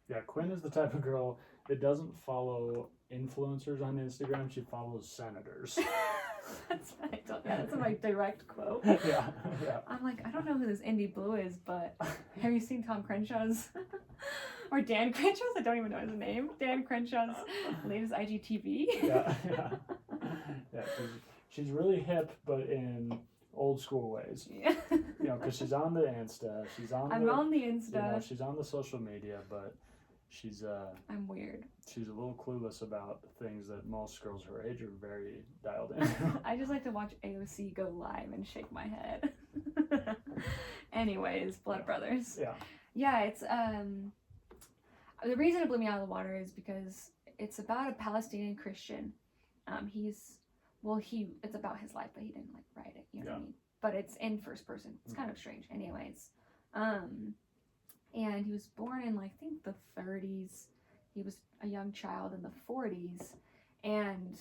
Yeah, Quinn is the type of girl that doesn't follow influencers on Instagram. She follows senators. That's my direct quote. Yeah. I'm like, I don't know who this Indie Blue is, but have you seen Tom Crenshaw's or Dan Crenshaw's? I don't even know his name. Dan Crenshaw's latest IGTV. Yeah. She's really hip, but in old school ways. Yeah. You know, because she's on the Insta. I'm on the Insta. You know, she's on the social media, but she's I'm weird. She's a little clueless about things that most girls her age are very dialed in. I just like to watch AOC go live and shake my head. Anyways, Blood Brothers. Yeah. Yeah, it's the reason it blew me out of the water is because it's about a Palestinian Christian. It's about his life, but he didn't like write it, you know what I mean? But it's in first person. It's kind of strange. Anyways. And he was born in, like, I think the 30s. He was a young child in the 40s. And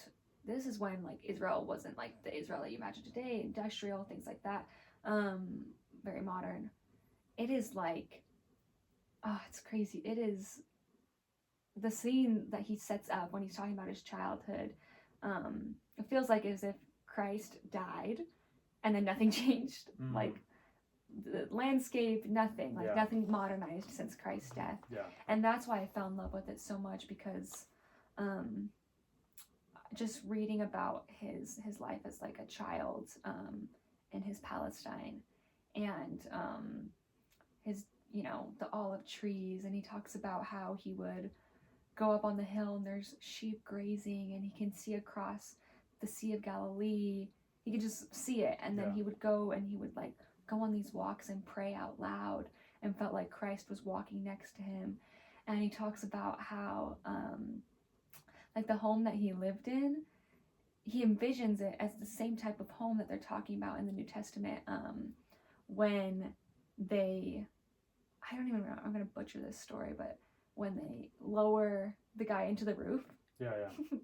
this is when, like, Israel wasn't like the Israel that you imagine today, industrial, things like that. Very modern. It is like, it's crazy. It is the scene that he sets up when he's talking about his childhood. It feels like as if Christ died and then nothing changed. Like, the landscape, nothing. Like, nothing modernized since Christ's death. Yeah. And that's why I fell in love with it so much, because just reading about his life as, like, a child in his Palestine, and his, you know, the olive trees, and he talks about how he would go up on the hill and there's sheep grazing and he can see across the Sea of Galilee. He could just see it, and then he would go and he would, like, go on these walks and pray out loud and felt like Christ was walking next to him. And he talks about how like the home that he lived in, he envisions it as the same type of home that they're talking about in the New Testament, when they, I don't even know, I'm gonna butcher this story, but when they lower the guy into the roof. Yeah.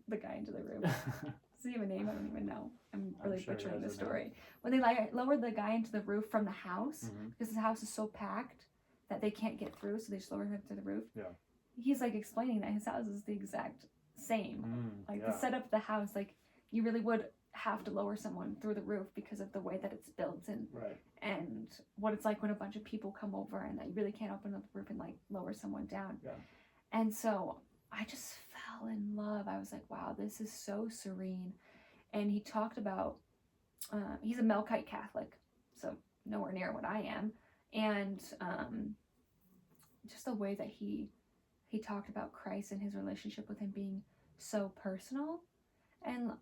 The guy into the roof. Does he have a name? I don't even know. I'm really sure butchering the he has a story. When they lowered the guy into the roof from the house, because the house is so packed that they can't get through, so they just lower him to the roof. Yeah. He's, like, explaining that his house is the exact same. The setup of the house, like, you really would have to lower someone through the roof because of the way that it's built, and what it's like when a bunch of people come over and that you really can't open up the roof and, like, lower someone down. Yeah. And so I just fell in love. I was like, wow, this is so serene. And he talked about, he's a Melkite Catholic, so nowhere near what I am. And just the way that he talked about Christ and his relationship with him being so personal. And,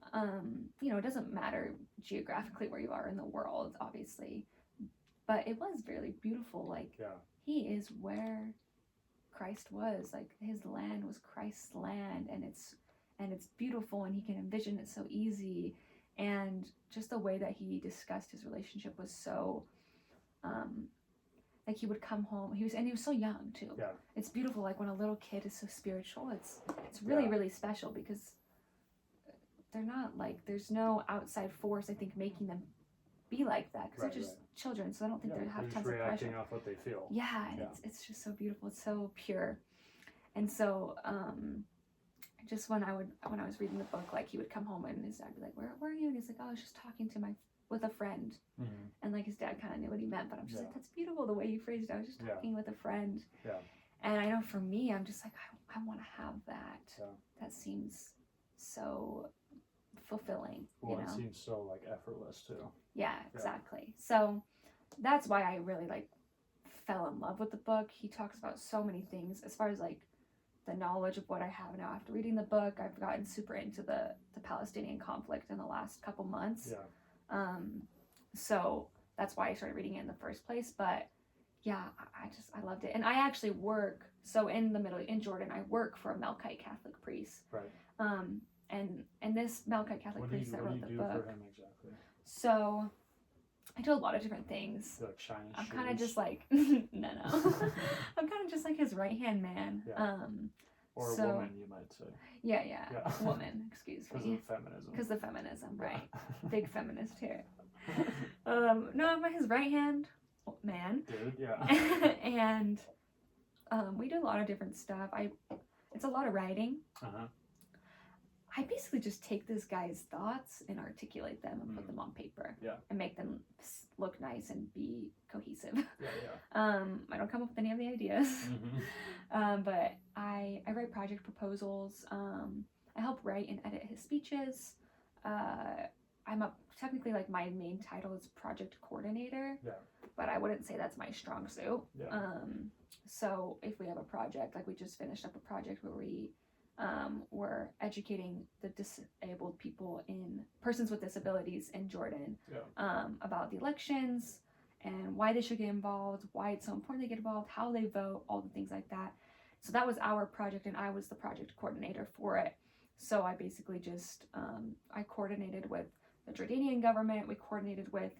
you know, it doesn't matter geographically where you are in the world, obviously. But it was really beautiful. Like, he is where Christ was. Like, his land was Christ's land, and it's beautiful, and he can envision it so easy. And just the way that he discussed his relationship was so like he would come home. He was so young too. Yeah. It's beautiful. Like when a little kid is so spiritual, it's really, really special because they're not like, there's no outside force, I think, making them be like that because they're just children, so I don't think they have tons of pressure. Reacting off what they feel. Yeah, and it's just so beautiful. It's so pure. And so just when I was reading the book, like he would come home and his dad would be like, where are you? And he's like, oh, I was just talking to with a friend. Mm-hmm. And like his dad kind of knew what he meant, but I'm just like, that's beautiful the way you phrased it. I was just talking with a friend. Yeah. And I know for me, I'm just like, I want to have that. Yeah. That seems so fulfilling. Well, you know? It seems so like effortless too. Yeah, exactly. So that's why I really like fell in love with the book. He talks about so many things as far as like the knowledge of what I have now after reading the book. I've gotten super into the Palestinian conflict in the last couple months. Yeah. So that's why I started reading it in the first place. But yeah, I loved it. And I actually work, so in Jordan, I work for a Melkite Catholic priest. Right. And this Melkite Catholic priest that wrote the book. What do you do for him exactly? So I do a lot of different things. You like shine his I'm shoes? kind of just like no. I'm kind of just like his right hand man. Yeah. Or a woman, you might say. Yeah. Woman, excuse me. Because of feminism. Right? Big feminist here. No, I'm his right hand man. Dude, yeah. And we do a lot of different stuff. It's a lot of writing. Uh-huh. I basically just take this guy's thoughts and articulate them and put them on paper. Yeah. And make them look nice and be cohesive. Yeah. I don't come up with any of the ideas. Mm-hmm. But I write project proposals. I help write and edit his speeches. Technically, like, my main title is project coordinator. Yeah. But I wouldn't say that's my strong suit. Yeah. So if we have a project, like we just finished up a project where we were educating the disabled people persons with disabilities in Jordan about the elections and why they should get involved, why it's so important they get involved, how they vote, all the things like that. So that was our project, and I was the project coordinator for it. So I basically just I coordinated with the Jordanian government. We coordinated with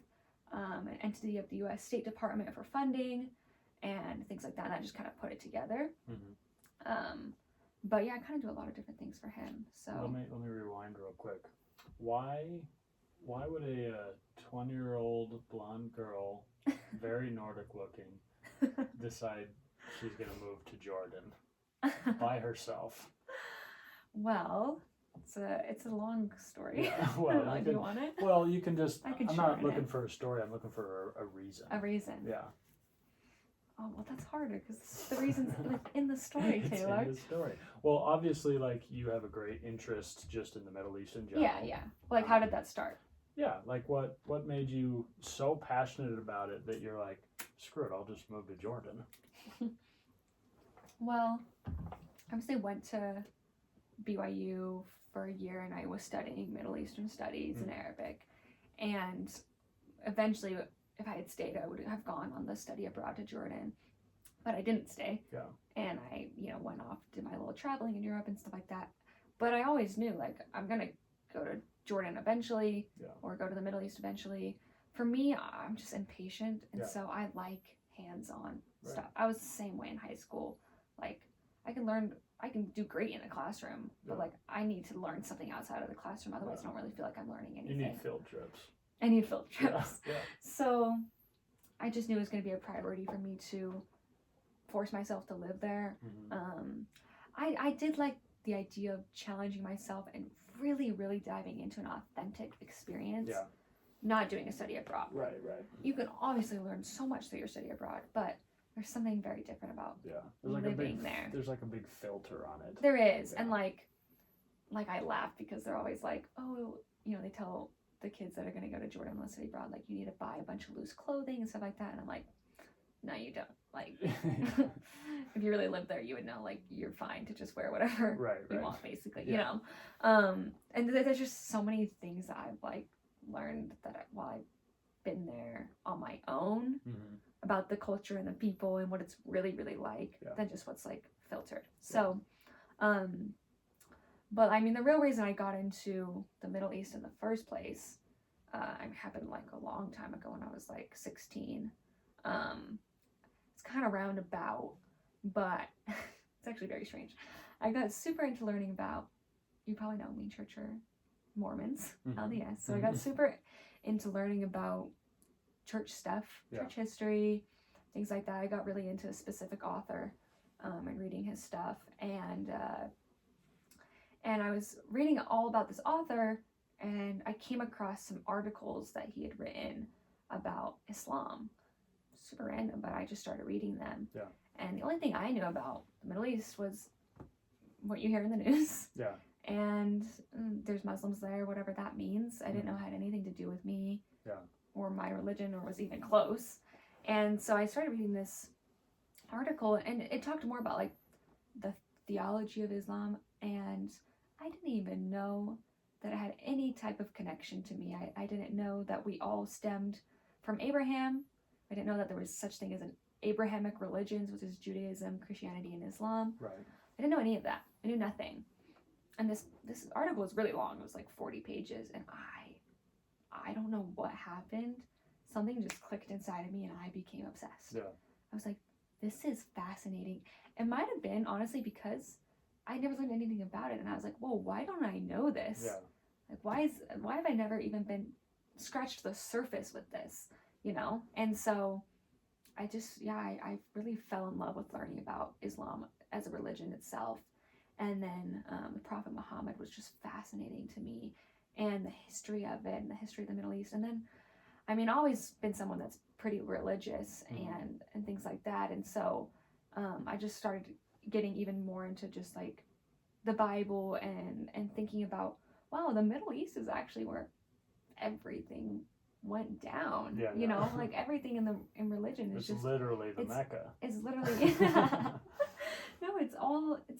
an entity of the U.S. State Department for funding and things like that. And I just kind of put it together. Mm-hmm. But yeah, I kind of do a lot of different things for him. So let me rewind real quick. Why would a 20-year-old blonde girl, very Nordic looking, decide she's gonna move to Jordan by herself? Well, it's a long story. Yeah, well, do you want it? Well, you can just. I'm not looking for a story. I'm looking for a reason. A reason. Yeah. Oh, well, that's harder because the reason's like in the story, Taylor. It's in the story. Well, obviously, like, you have a great interest just in the Middle East in general. Yeah. Like, how did that start? Yeah, like what made you so passionate about it that you're like, screw it, I'll just move to Jordan? Well, I obviously went to BYU for a year and I was studying Middle Eastern studies and Arabic. And eventually, if I had stayed, I would have gone on the study abroad to Jordan. But I didn't stay. Yeah. And I, went off, did my little traveling in Europe and stuff like that. But I always knew, like, I'm going to go to Jordan eventually or go to the Middle East eventually. For me, I'm just impatient. And so I like hands-on stuff. I was the same way in high school. Like, I can do great in the classroom, but like I need to learn something outside of the classroom. Otherwise, I don't really feel like I'm learning anything. You need field trips. I need field trips. Yeah. So I just knew it was going to be a priority for me to force myself to live there. Mm-hmm. I did like the idea of challenging myself and really, really diving into an authentic experience. Yeah. Not doing a study abroad. Right. You can obviously learn so much through your study abroad, but there's something very different about living there. There's like a big filter on it. There is, and like I laugh because they're always like, oh, they tell the kids that are going to go to Jordan on study abroad, like, you need to buy a bunch of loose clothing and stuff like that, and I'm like, no, you don't. Like, if you really live there, you would know, like, you're fine to just wear whatever you want, basically, you know. And there's just so many things that I've like learned that while I've been there on my own about the culture and the people and what it's really, really like than just what's like filtered. So, but I mean, the real reason I got into the Middle East in the first place, happened like a long time ago when I was like 16. It's kind of roundabout, but it's actually very strange. I got super into learning about, you probably know me, Church or Mormons, LDS. So I got super into learning about church stuff, church history, things like that. I got really into a specific author and reading his stuff. And I was reading all about this author, and I came across some articles that he had written about Islam. Super random, but I just started reading them. Yeah. And the only thing I knew about the Middle East was what you hear in the news. Yeah. And there's Muslims there, whatever that means. I didn't know it had anything to do with me or my religion, or was even close. And so I started reading this article, and it talked more about like the theology of Islam, and I didn't even know that it had any type of connection to me. I didn't know that we all stemmed from Abraham. I didn't know that there was such thing as an Abrahamic religions, which is Judaism, Christianity, and Islam. Right. I didn't know any of that. I knew nothing. And this article was really long. It was like 40 pages, and I don't know what happened. Something just clicked inside of me, and I became obsessed. Yeah. I was like, this is fascinating. It might have been, honestly, because I never learned anything about it, and I was like, whoa, why don't I know this? Yeah. Like, why have I never even been scratched the surface with this, you know? And so I just, I really fell in love with learning about Islam as a religion itself. And then the Prophet Muhammad was just fascinating to me, and the history of it, and the history of the Middle East. And then, I mean, I've always been someone that's pretty religious and things like that. And so I just started getting even more into just like the Bible and thinking about, wow, the Middle East is actually where everything went down. Yeah, you know, like everything in religion is it's just literally the Mecca. It's literally no, it's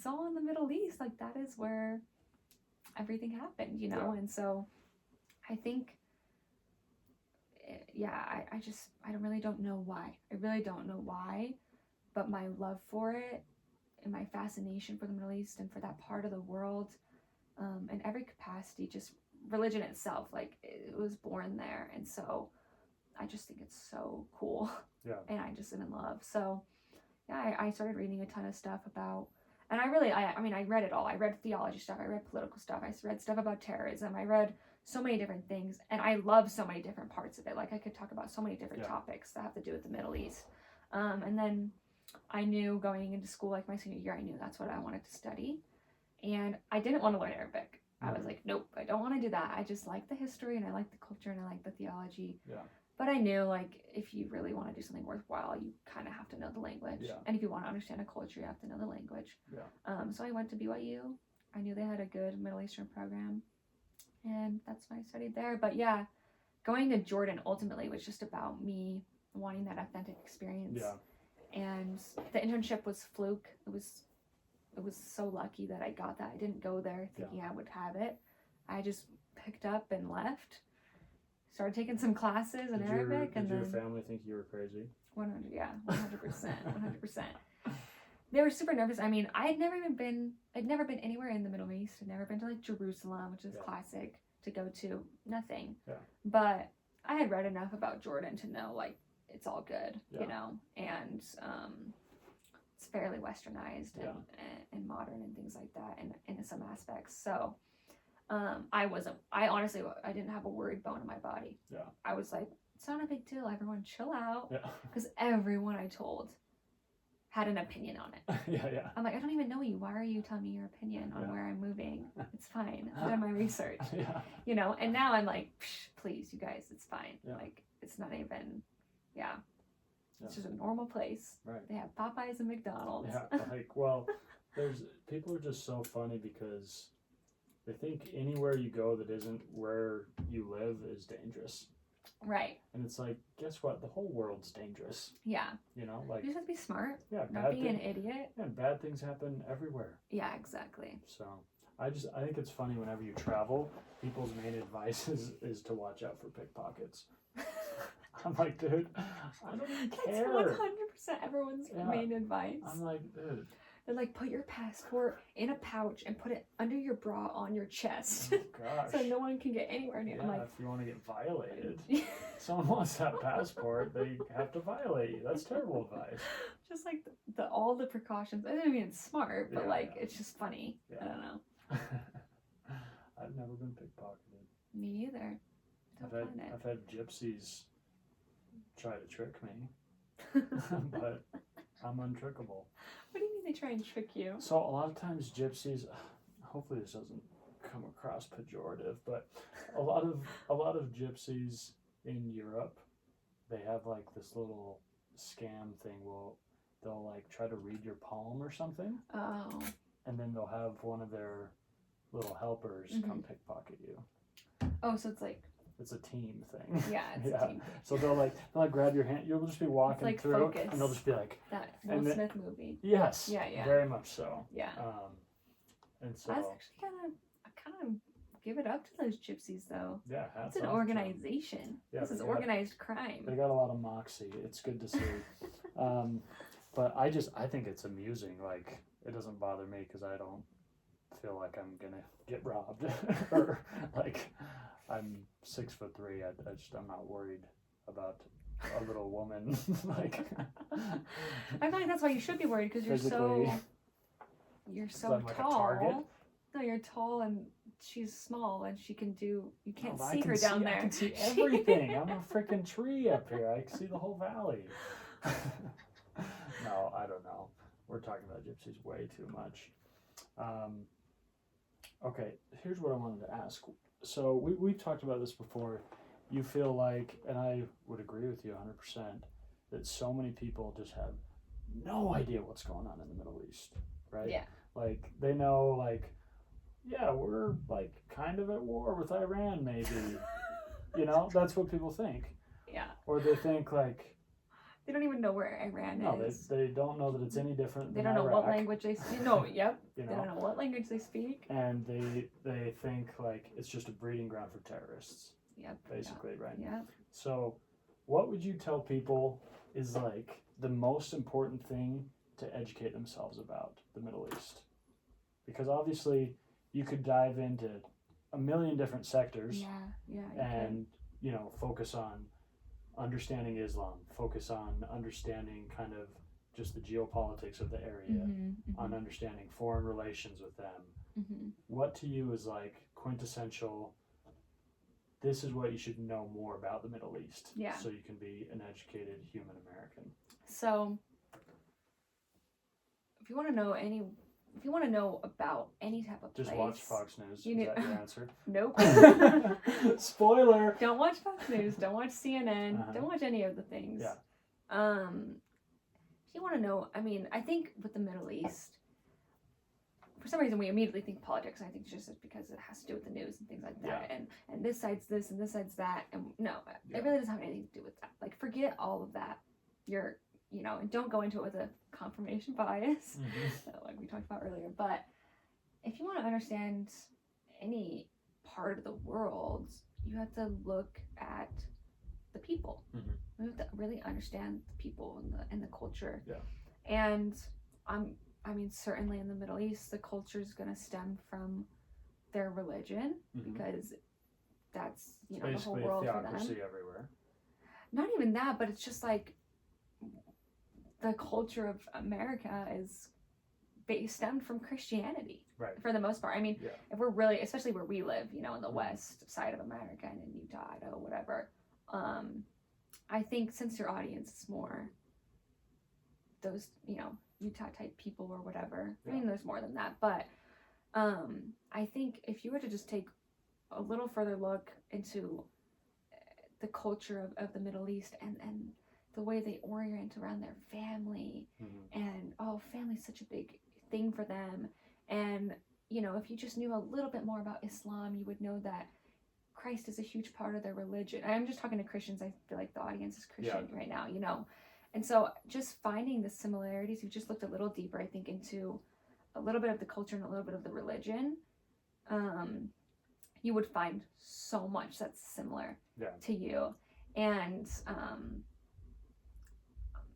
all in the Middle East. Like that is where everything happened, you know. And so I think I really don't know why. I really don't know why, but my love for it and my fascination for the Middle East and for that part of the world, in every capacity, just religion itself, like it was born there. And so I just think it's so cool. Yeah. And I just am in love. So yeah, I started reading a ton of stuff about, and I read it all. I read theology stuff. I read political stuff. I read stuff about terrorism. I read so many different things, and I love so many different parts of it. Like I could talk about so many different topics that have to do with the Middle East. And then I knew going into school, like my senior year, I knew that's what I wanted to study. And I didn't want to learn Arabic. I was like, nope, I don't want to do that. I just like the history, and I like the culture, and I like the theology. Yeah. But I knew, like, if you really want to do something worthwhile, you kind of have to know the language. Yeah. And if you want to understand a culture, you have to know the language. Yeah. So I went to BYU. I knew they had a good Middle Eastern program, and that's why I studied there. But yeah, going to Jordan ultimately was just about me wanting that authentic experience. Yeah. And the internship was fluke. It was so lucky that I got that. I didn't go there thinking I would have it. I just picked up and left. Started taking some classes in Arabic. Did your family think you were crazy? 100%. 100%. They were super nervous. I mean, I'd never been anywhere in the Middle East. I'd never been to like Jerusalem, which is classic to go to. Nothing. Yeah. But I had read enough about Jordan to know like it's all good, you know, and it's fairly westernized and modern and things like that in some aspects. So I honestly didn't have a worried bone in my body. Yeah. I was like, it's not a big deal. Everyone chill out. Yeah. Because everyone I told had an opinion on it. Yeah. I'm like, I don't even know you. Why are you telling me your opinion on where I'm moving? It's fine. I've done my research. You know, and now I'm like, please, you guys, it's fine. Yeah. Like, it's not even, it's just a normal place. Right. They have Popeyes and McDonald's. Yeah, like, well, people are just so funny because they think anywhere you go that isn't where you live is dangerous. Right. And it's like, guess what? The whole world's dangerous. Yeah. You know, like... You just have to be smart. Yeah. Not being an idiot. Yeah, bad things happen everywhere. Yeah, exactly. So, I think it's funny whenever you travel, people's main advice is to watch out for pickpockets. I'm like, dude, I don't even care. That's 100% everyone's main advice. I'm like, dude. They're like, put your passport in a pouch and put it under your bra on your chest. Oh, gosh. So no one can get anywhere near. Yeah, I'm like, if you want to get violated, someone wants that passport, they have to violate you. That's terrible advice. just like all the precautions. I mean, it's smart, but Yeah, like, yeah. it's just funny. Yeah. I don't know. I've never been pickpocketed. Me either. I've had gypsies try to trick me, but I'm untrickable. What do you mean they try and trick you? So a lot of times gypsies, hopefully this doesn't come across pejorative, but a lot of gypsies in Europe, they have like this little scam thing. They'll like try to read your palm or something. Oh. And then they'll have one of their little helpers come pickpocket you. Oh, so it's like. It's a team thing. Yeah, it's a team thing. So they'll grab your hand. You'll just be walking like through, Focus. and they'll just be like. That Will Smith movie. Yes. Yeah. Very much so. Yeah. And so. That's actually kind of give it up to those gypsies though. Yeah. It's an organization. Yeah, this is organized crime. They got a lot of moxie. It's good to see. But I think it's amusing. Like, it doesn't bother me because I don't feel like I'm gonna get robbed or like I'm 6'3". I'm not worried about a little woman. Like, I feel like that's why you should be worried because you're so I'm like tall. a target? No, you're tall and she's small and she can do. You can't No, see her down there. I can see everything. I'm a freaking tree up here. I can see the whole valley. No, I don't know. We're talking about gypsies way too much. Okay, here's what I wanted to ask. So we've talked about this before. You feel like, and I would agree with you 100%, that so many people just have no idea what's going on in the Middle East, right? Yeah. Like, they know, like, yeah, we're, like, kind of at war with Iran, maybe. You know, that's what people think. Yeah. Or they think, like... They don't even know where Iran is. No, they don't know that it's any different than They don't know Iraq. what language they speak. No, yep. You know? They don't know what language they speak. And they think, like, it's just a breeding ground for terrorists. Yep. Basically, right? Yeah. So, what would you tell people is, like, the most important thing to educate themselves about the Middle East? Because obviously, you could dive into a million different sectors. Yeah. And, you know, focus on understanding Islam, focus on understanding kind of just the geopolitics of the area, on understanding foreign relations with them. What to you is like quintessential, this is what you should know more about the Middle East, so you can be an educated human American? So, if you want to know about any type of place, just watch Fox News. Is that your answer? Nope. Spoiler. Don't watch Fox News. Don't watch CNN. Don't watch any of the things. Yeah. If you want to know, I mean, I think with the Middle East, for some reason we immediately think politics, and I think it's just because it has to do with the news and things like that, and this side's this and this side's that, and no, it really doesn't have anything to do with that. Like, forget all of that. And don't go into it with a confirmation bias, like we talked about earlier. But if you want to understand any part of the world, you have to look at the people. You have to really understand the people and the culture. Yeah. And I mean, certainly in the Middle East, the culture is going to stem from their religion because that's the whole world for them. Theocracy everywhere. Not even that, but it's just like the culture of America is stemmed from Christianity, right? For the most part. I mean, if we're really, especially where we live, in the west side of America and in Utah, Idaho, whatever. I think since your audience is more those, Utah type people or whatever. I mean, there's more than that, but I think if you were to just take a little further look into the culture of the Middle East and the way they orient around their family, and family's such a big thing for them. And if you just knew a little bit more about Islam, you would know that Christ is a huge part of their religion. I'm just talking to Christians. I feel like the audience is Christian right now, and so just finding the similarities, you've just looked a little deeper, I think, into a little bit of the culture and a little bit of the religion, you would find so much that's similar to you. And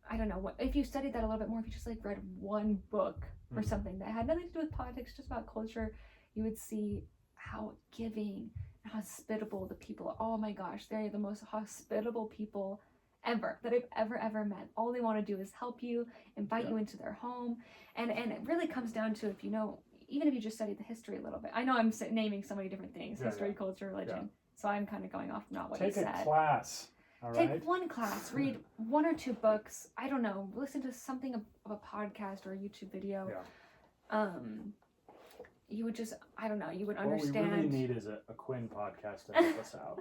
I don't know, what if you studied that a little bit more, if you just like read one book or something that had nothing to do with politics, just about culture, you would see how giving and hospitable the people are. Oh my gosh, they're the most hospitable people ever that I've ever met. All they want to do is help you, invite you into their home, and it really comes down to, if you know, even if you just studied the history a little bit. I know I'm naming so many different things: history, culture, religion. So I'm kind of going off not what you said. Take a class. All right. Take one class, read one or two books. I don't know. Listen to something of a podcast or a YouTube video. Yeah. You would just, I don't know, you would understand. What we really need is a Quinn podcast to help us out.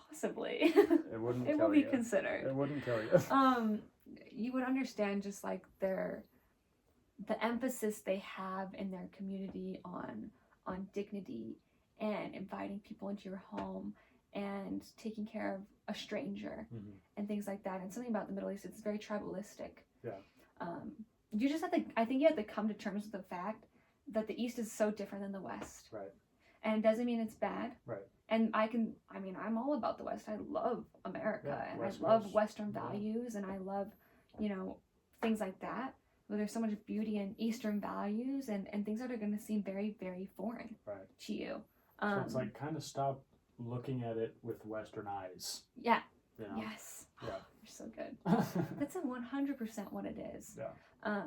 Possibly. It wouldn't it kill will be you. considered. It wouldn't kill you. You would understand just like the emphasis they have in their community on dignity and inviting people into your home and taking care of a stranger and things like that. And something about the Middle East, it's very tribalistic. Yeah. You just have to, I think you have to come to terms with the fact that the East is so different than the West. Right. And it doesn't mean it's bad. Right. And I'm all about the West. I love America and West I love Coast. Western values and I love, things like that. But there's so much beauty in Eastern values and things that are going to seem very, very foreign to you. So it's like kind of stop looking at it with Western eyes. Yeah. You know? Yes. Yeah. You're so good. That's 100% what it is. Yeah.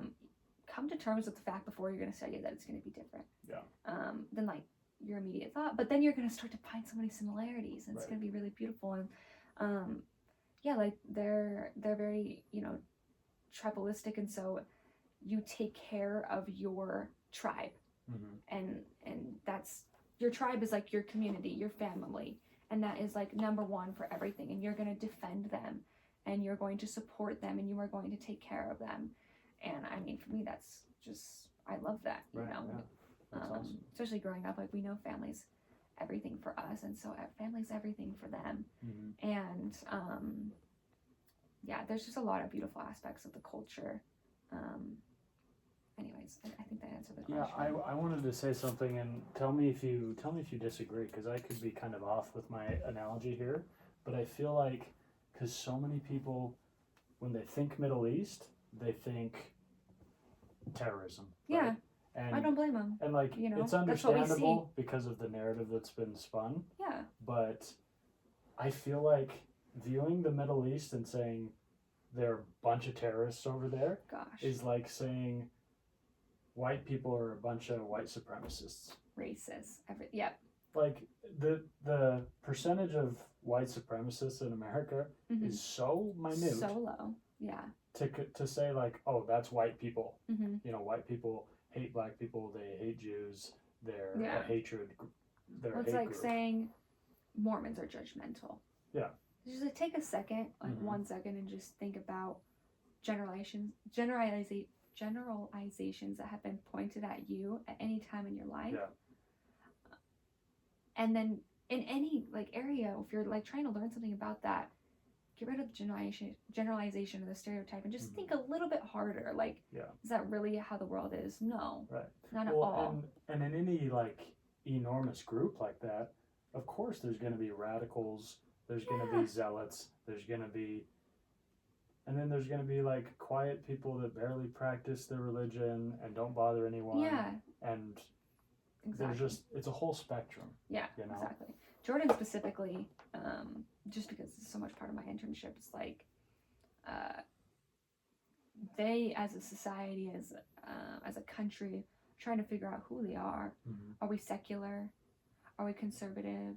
Come to terms with the fact before you're going to study that it's going to be different. Yeah. Than like your immediate thought, but then you're going to start to find so many similarities, and it's going to be really beautiful. And like they're very tribalistic, and so you take care of your tribe, and that's your tribe is like your community, your family, and that is like number one for everything. And you're going to defend them, and you're going to support them, and you are going to take care of them. And I mean, for me, that's just, I love that, you know. Yeah. That's awesome. Especially growing up, like we know family's everything for us, and so family's everything for them. And there's just a lot of beautiful aspects of the culture. Anyways, I think that answered the question. Yeah, I wanted to say something, and tell me if you disagree, because I could be kind of off with my analogy here, but I feel like because so many people, when they think Middle East, they think terrorism. Right? Yeah. And I don't blame them. And like, it's understandable because of the narrative that's been spun. Yeah. But I feel like viewing the Middle East and saying there are a bunch of terrorists over there is like saying white people are a bunch of white supremacists. Racist. Like the percentage of white supremacists in America is so minute. So low. Yeah. To say like, oh, that's white people. White people hate black people, they hate Jews, they're a hatred. It's like saying Mormons are judgmental. Yeah. Just like take a second, like 1 second, and just think about generalizations that have been pointed at you at any time in your life. Yeah. And then in any like area, if you're like trying to learn something about that, get rid of the generalization or the stereotype and just think a little bit harder. Like, is that really how the world is? No. Right. Not at all. And in any like enormous group like that, of course there's going to be radicals, there's going to be zealots, there's going to be, and then there's going to be like quiet people that barely practice their religion and don't bother anyone. Yeah. And there's just, it's a whole spectrum. Yeah, exactly. Jordan specifically, just because it's so much part of my internship, it's like they as a society, as a country, trying to figure out who they are. Are we secular? Are we conservative?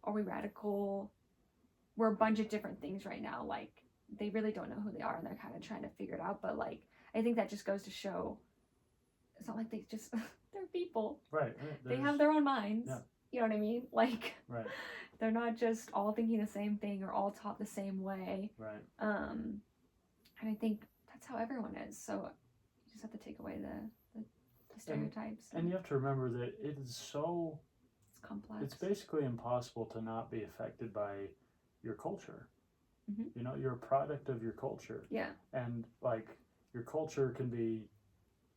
Are we radical? We're a bunch of different things right now. Like, they really don't know who they are, and they're kind of trying to figure it out. But like, I think that just goes to show it's not like they just they're people. Right. They have their own minds. Yeah. You know what I mean? Like, right. They're not just all thinking the same thing or all taught the same way. Right. And I think that's how everyone is. So you just have to take away the stereotypes. And you have to remember that it is so... It's complex. It's basically impossible to not be affected by your culture. You're a product of your culture. Yeah. And, like, your culture can be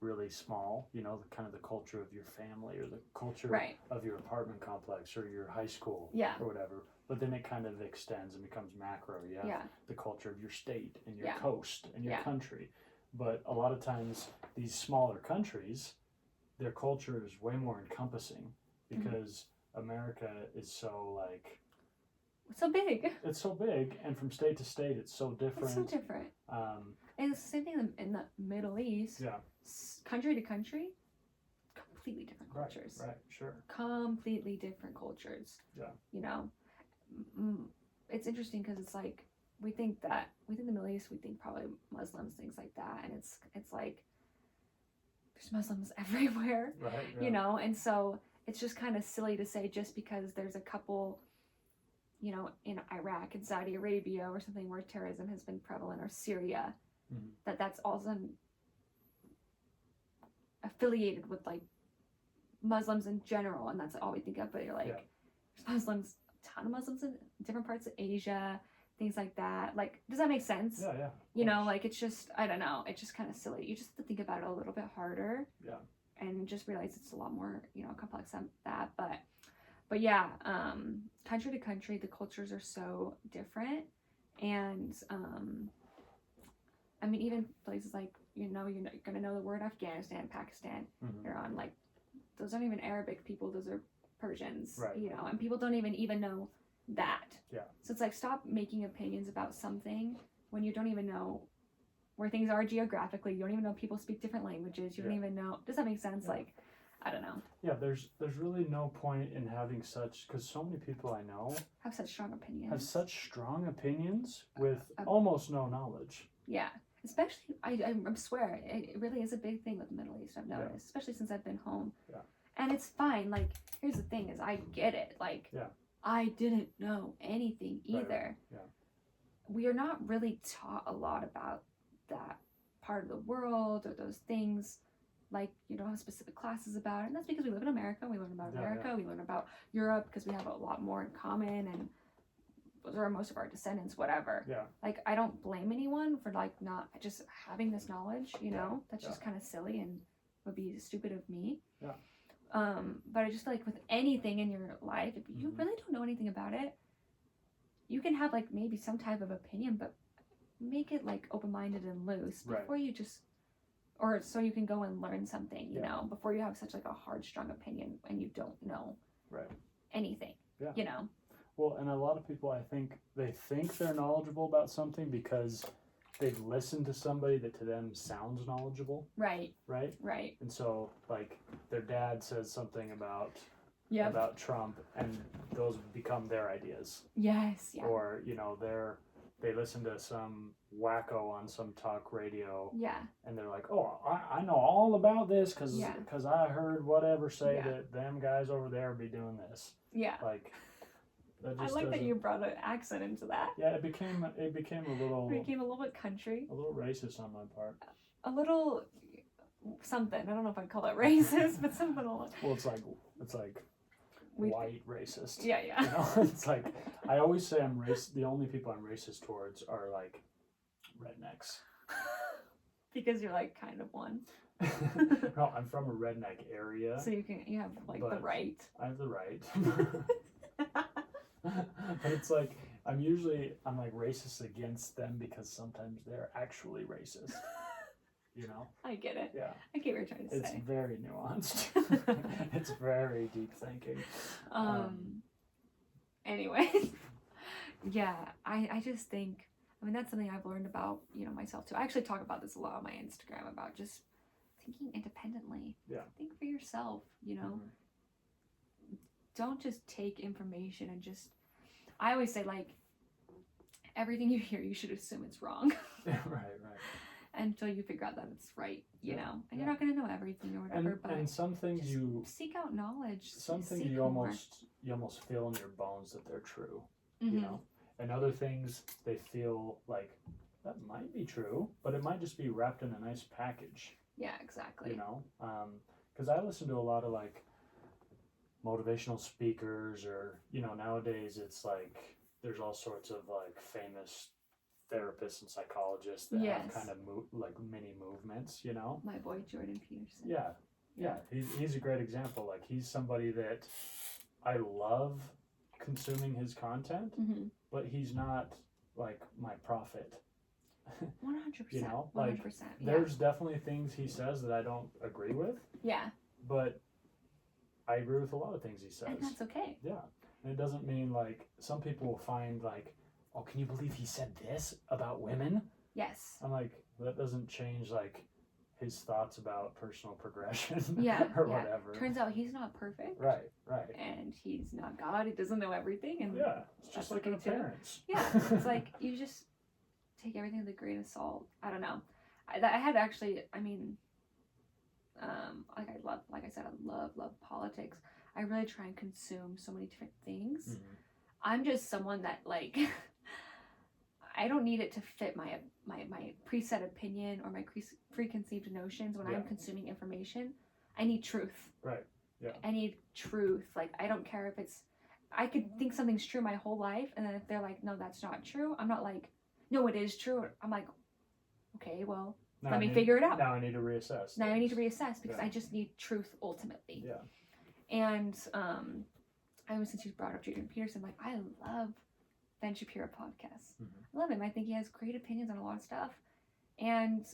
really small, the kind of the culture of your family or the culture of your apartment complex or your high school or whatever. but then it kind of extends and becomes macro. You have Yeah. the culture of your state and your Yeah. coast and your Yeah. country. But a lot of times, these smaller countries, their culture is way more encompassing because America is so like It's so big. it's so big, and from state to state, it's so different. It's so different. And it's the same thing in the Middle East. Yeah. Country to country, completely different cultures. Right. Sure. Completely different cultures. Yeah. You know, it's interesting because it's like we think the Middle East, we think probably Muslims, things like that, and it's like there's Muslims everywhere. Right. Yeah. You know, and so it's just kind of silly to say just because there's a couple, you know, in Iraq and Saudi Arabia or something where terrorism has been prevalent, or Syria, that's also affiliated with like Muslims in general, and that's all we think of. But you're like, there's Muslims, a ton of Muslims in different parts of Asia, things like that. Like, does that make sense? Yeah. You know, like it's just, I don't know, it's just kind of silly. You just have to think about it a little bit harder. Yeah. And just realize it's a lot more, you know, complex than that. But yeah, country to country, the cultures are so different. And I mean, even places like, you know, you're going to know the word Afghanistan, Pakistan, Iran, like those aren't even Arabic people, those are Persians, right. You know, and people don't even know that. Yeah. So it's like, stop making opinions about something when you don't even know where things are geographically. You don't even know people speak different languages. You don't even know. Does that make sense? Yeah. Like, I don't know. Yeah, there's really no point in having such, because so many people I know have such strong opinions. Have such strong opinions with almost no knowledge. Yeah, especially I swear it really is a big thing with the Middle East. I've noticed, especially since I've been home. Yeah. And it's fine. Like, here's the thing: is I get it. Like, I didn't know anything either. Right. Yeah. We are not really taught a lot about that part of the world or those things. Like, you don't have specific classes about it, and that's because we live in America. We learn about America. We learn about Europe because we have a lot more in common, and those are most of our descendants, whatever. Yeah. Like, I don't blame anyone for like not just having this knowledge, you know. That's just kind of silly and would be stupid of me. Yeah. But I just feel like with anything in your life, if you really don't know anything about it, you can have like maybe some type of opinion, but make it like open-minded and loose before you just, or so you can go and learn something, you know, before you have such like a hard, strong opinion and you don't know anything, you know. Well, and a lot of people, I think, they think they're knowledgeable about something because they've listened to somebody that to them sounds knowledgeable. Right. And so, like, their dad says something about Trump, and those become their ideas. Yes. Yeah. Or, you know, they listen to some wacko on some talk radio. Yeah. And they're like, oh, I know all about this because I heard whatever say that them guys over there be doing this. Yeah. Like, I like that you brought an accent into that. Yeah, it became a little. It became a little bit country. A little racist on my part. A little something. I don't know if I'd call it racist, but something along. Well, it's like white racist. Yeah. You know? It's like, I always say I'm racist. The only people I'm racist towards are like rednecks. Because you're like kind of one. No, I'm from a redneck area. So you have like the right. I have the right. But it's like I'm like racist against them because sometimes they're actually racist. You know? I get it. Yeah. I get what you're trying to say. It's very nuanced. It's very deep thinking. Anyway. Yeah, I just think, I mean, that's something I've learned about, you know, myself too. I actually talk about this a lot on my Instagram about just thinking independently. Yeah. Think for yourself, you know? Don't just take information and just, I always say, like, everything you hear, you should assume it's wrong. Right. Until you figure out that it's right, you know? And you're not going to know everything or whatever, and some things you seek out knowledge. Some things you almost feel in your bones that they're true, you know? And other things, they feel like that might be true, but it might just be wrapped in a nice package. Yeah, exactly. You know? Because I listen to a lot of, like, motivational speakers, or, you know, nowadays it's like there's all sorts of like famous therapists and psychologists that have kind of like mini movements, you know. My boy Jordan Peterson. Yeah. He's a great example. Like, he's somebody that I love consuming his content, Mm-hmm. but he's not like my prophet. 100%. You know, 100%. like, there's definitely things he says that I don't agree with. Yeah. But I agree with a lot of things he says. And that's okay. Yeah. And it doesn't mean like some people will find like, oh, can you believe he said this about women? Yes. I'm like, that doesn't change like his thoughts about personal progression Yeah. or yeah. whatever. Turns out he's not perfect. Right. And he's not God. He doesn't know everything. And Yeah. It's just like okay our parents. Yeah. It's like you just take everything with a grain of salt. I don't know. I had actually, I mean, like I said, I love politics. I really try and consume so many different things. Mm-hmm. I'm just someone that like, I don't need it to fit my preset opinion or my preconceived notions when I'm consuming information. I need truth. Right. Yeah. I need truth. Like, I don't care if it's, I could think something's true my whole life, and then if they're like, no, that's not true, I'm not like, no, it is true. I'm like, okay, well, now let me figure it out. Now I need to reassess. Now I need to reassess because I just need truth ultimately. Yeah. And I was, since you brought up Jordan Peterson, like, I love Ben Shapiro podcast. Mm-hmm. I love him. I think he has great opinions on a lot of stuff. And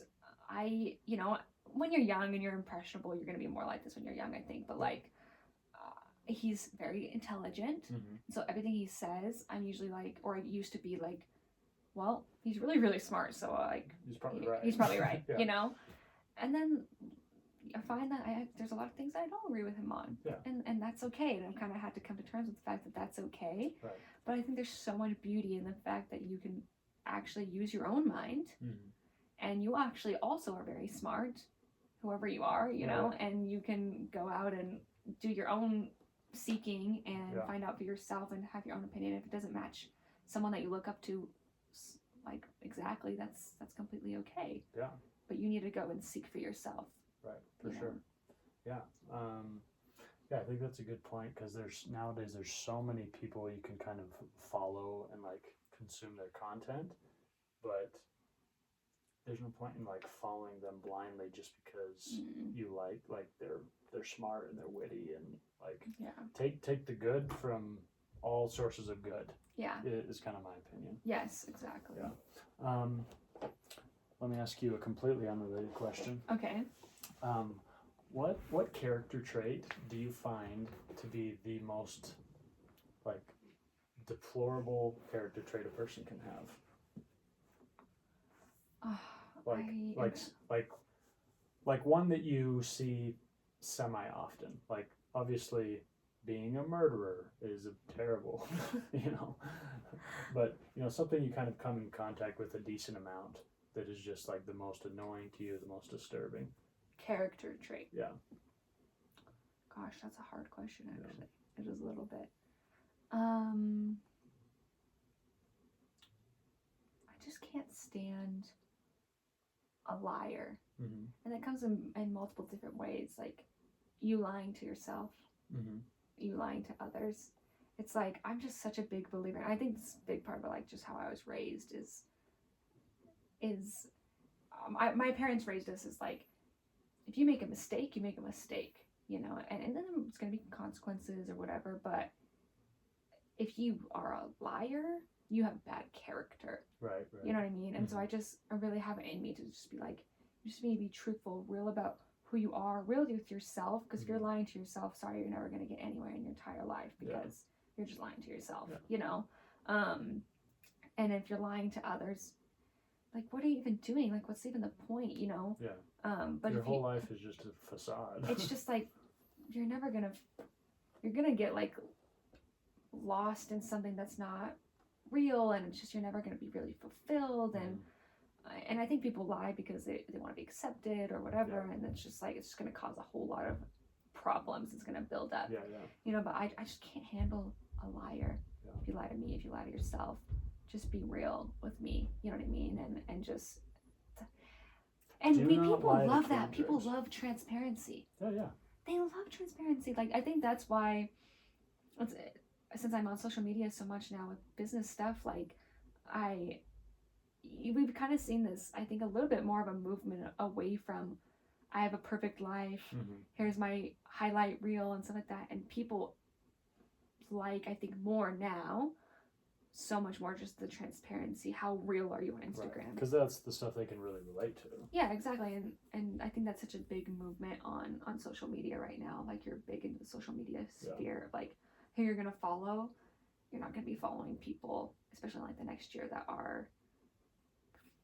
I, you know, when you're young and you're impressionable, you're going to be more like this when you're young, I think. But like, he's very intelligent. Mm-hmm. So everything he says, I'm usually like, or I used to be like, well, he's really, really smart. So like, he's probably right. He's probably right, Yeah. you know? And then I find that there's a lot of things I don't agree with him on. Yeah. And that's okay. And I've kind of had to come to terms with the fact that that's okay. Right. But I think there's so much beauty in the fact that you can actually use your own mind. Mm-hmm. And you actually also are very smart, whoever you are, you know, and you can go out and do your own seeking and find out for yourself and have your own opinion. If it doesn't match someone that you look up to, like, exactly, that's completely okay. Yeah. But you need to go and seek for yourself. Right, for sure. Yeah. Yeah, I think that's a good point, because nowadays there's so many people you can kind of follow and like consume their content, but there's no point in like following them blindly just because you like they're smart and they're witty and like take the good from all sources of good. Yeah, is kind of my opinion. Yes, exactly. Yeah. Let me ask you a completely unrelated question. Okay. What character trait do you find to be the most like deplorable character trait a person can have? Like one that you see semi often. Like, obviously being a murderer is terrible, you know. But, you know, something you kind of come in contact with a decent amount that is just like the most annoying to you, the most disturbing. Character trait. Yeah. Gosh, that's a hard question, actually. It is a little bit. I just can't stand a liar. Mm-hmm. And it comes in multiple different ways. Like, you lying to yourself. Mm-hmm. You lying to others. It's like, I'm just such a big believer. And I think this big part of like just how I was raised is my parents raised us as like, if you make a mistake, you make a mistake, you know, and then it's going to be consequences or whatever. But if you are a liar, you have bad character. Right. You know what I mean? And so I really have it in me to just be like, just be truthful, real about who you are, real with yourself. Because if you're lying to yourself, sorry, you're never going to get anywhere in your entire life because you're just lying to yourself, you know? And if you're lying to others, like, what are you even doing? Like, what's even the point, you know? Yeah. But your whole life is just a facade. It's just like, you're going to get like lost in something that's not real, and it's just, you're never going to be really fulfilled. And I think people lie because they want to be accepted or whatever, and it's just like, it's just going to cause a whole lot of problems. It's going to build up. You know, but I just can't handle a liar. If you lie to me, if you lie to yourself, just be real with me. You know what I mean? And just, and people love that. People love transparency. Yeah. They love transparency. Like, I think that's why, since I'm on social media so much now with business stuff, like, we've kind of seen this, I think, a little bit more of a movement away from, I have a perfect life, here's my highlight reel and stuff like that, and people like, I think, more now, so much more just the transparency. How real are you on Instagram? Because that's the stuff they can really relate to. Yeah, exactly. And I think that's such a big movement on social media right now. Like, you're big into the social media sphere of like who you're gonna follow. You're not gonna be following people, especially like the next year, that are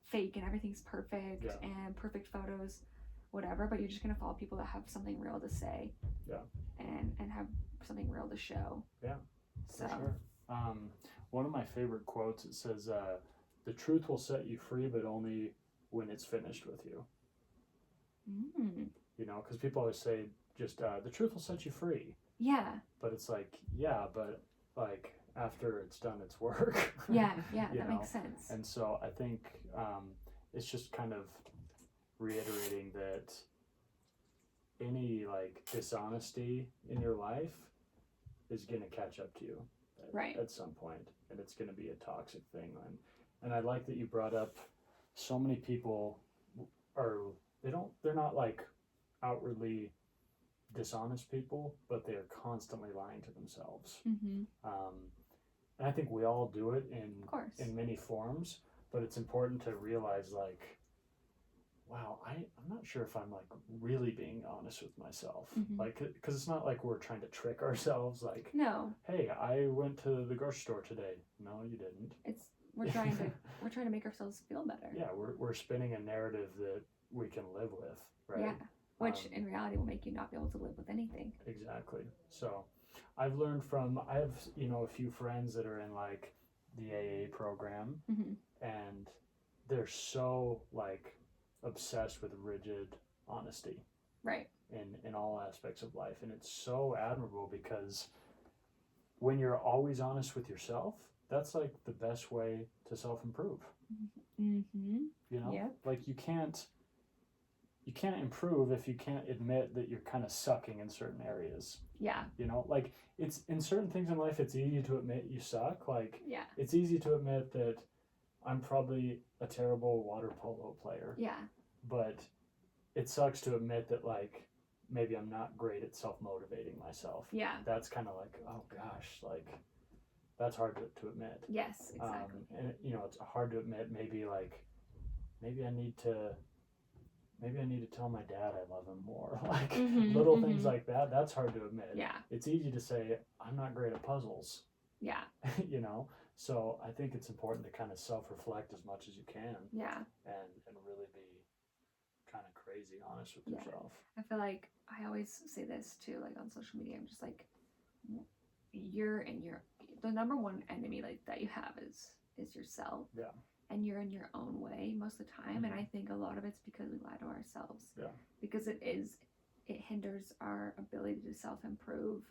fake and everything's perfect and perfect photos, whatever. But you're just gonna follow people that have something real to say. Yeah. And have something real to show. Yeah. So. For sure. One of my favorite quotes, it says, "The truth will set you free, but only when it's finished with you." You know, because people always say, just the truth will set you free. Yeah. But it's like, yeah, but like after it's done its work. Yeah, that makes sense. And so I think it's just kind of reiterating that any like dishonesty in your life is going to catch up to you at some point, and it's going to be a toxic thing. And I like that you brought up so many people they're not like outwardly dishonest people, but they're constantly lying to themselves. And I think we all do it in many forms, but it's important to realize like, wow, I'm not sure if I'm like really being honest with myself. Like, because it's not like we're trying to trick ourselves. Like, no, hey, I went to the grocery store today. No, you didn't. We're trying to make ourselves feel better. Yeah, we're spinning a narrative that we can live with, right? Yeah, which in reality will make you not be able to live with anything. Exactly. So I've learned I have a few friends that are in like the AA program, and they're so like obsessed with rigid honesty, right, in all aspects of life. And it's so admirable, because when you're always honest with yourself, that's like the best way to self-improve. You know, like you can't improve if you can't admit that you're kind of sucking in certain areas. You know, like it's in certain things in life, it's easy to admit you suck. Like it's easy to admit that I'm probably a terrible water polo player. But it sucks to admit that like maybe I'm not great at self-motivating myself. That's kind of like, oh gosh, like that's hard to admit. Yes, exactly. And you know, it's hard to admit maybe I need to tell my dad I love him more. Like little things like that. That's hard to admit. It's easy to say I'm not great at puzzles. You know, so I think it's important to kind of self-reflect as much as you can. And really be kind of crazy honest with yourself. I feel like I always say this too, like on social media. I'm just like, the number one enemy like that you have is yourself. And you're in your own way most of the time. And I think a lot of it's because we lie to ourselves. Because it hinders our ability to self-improve,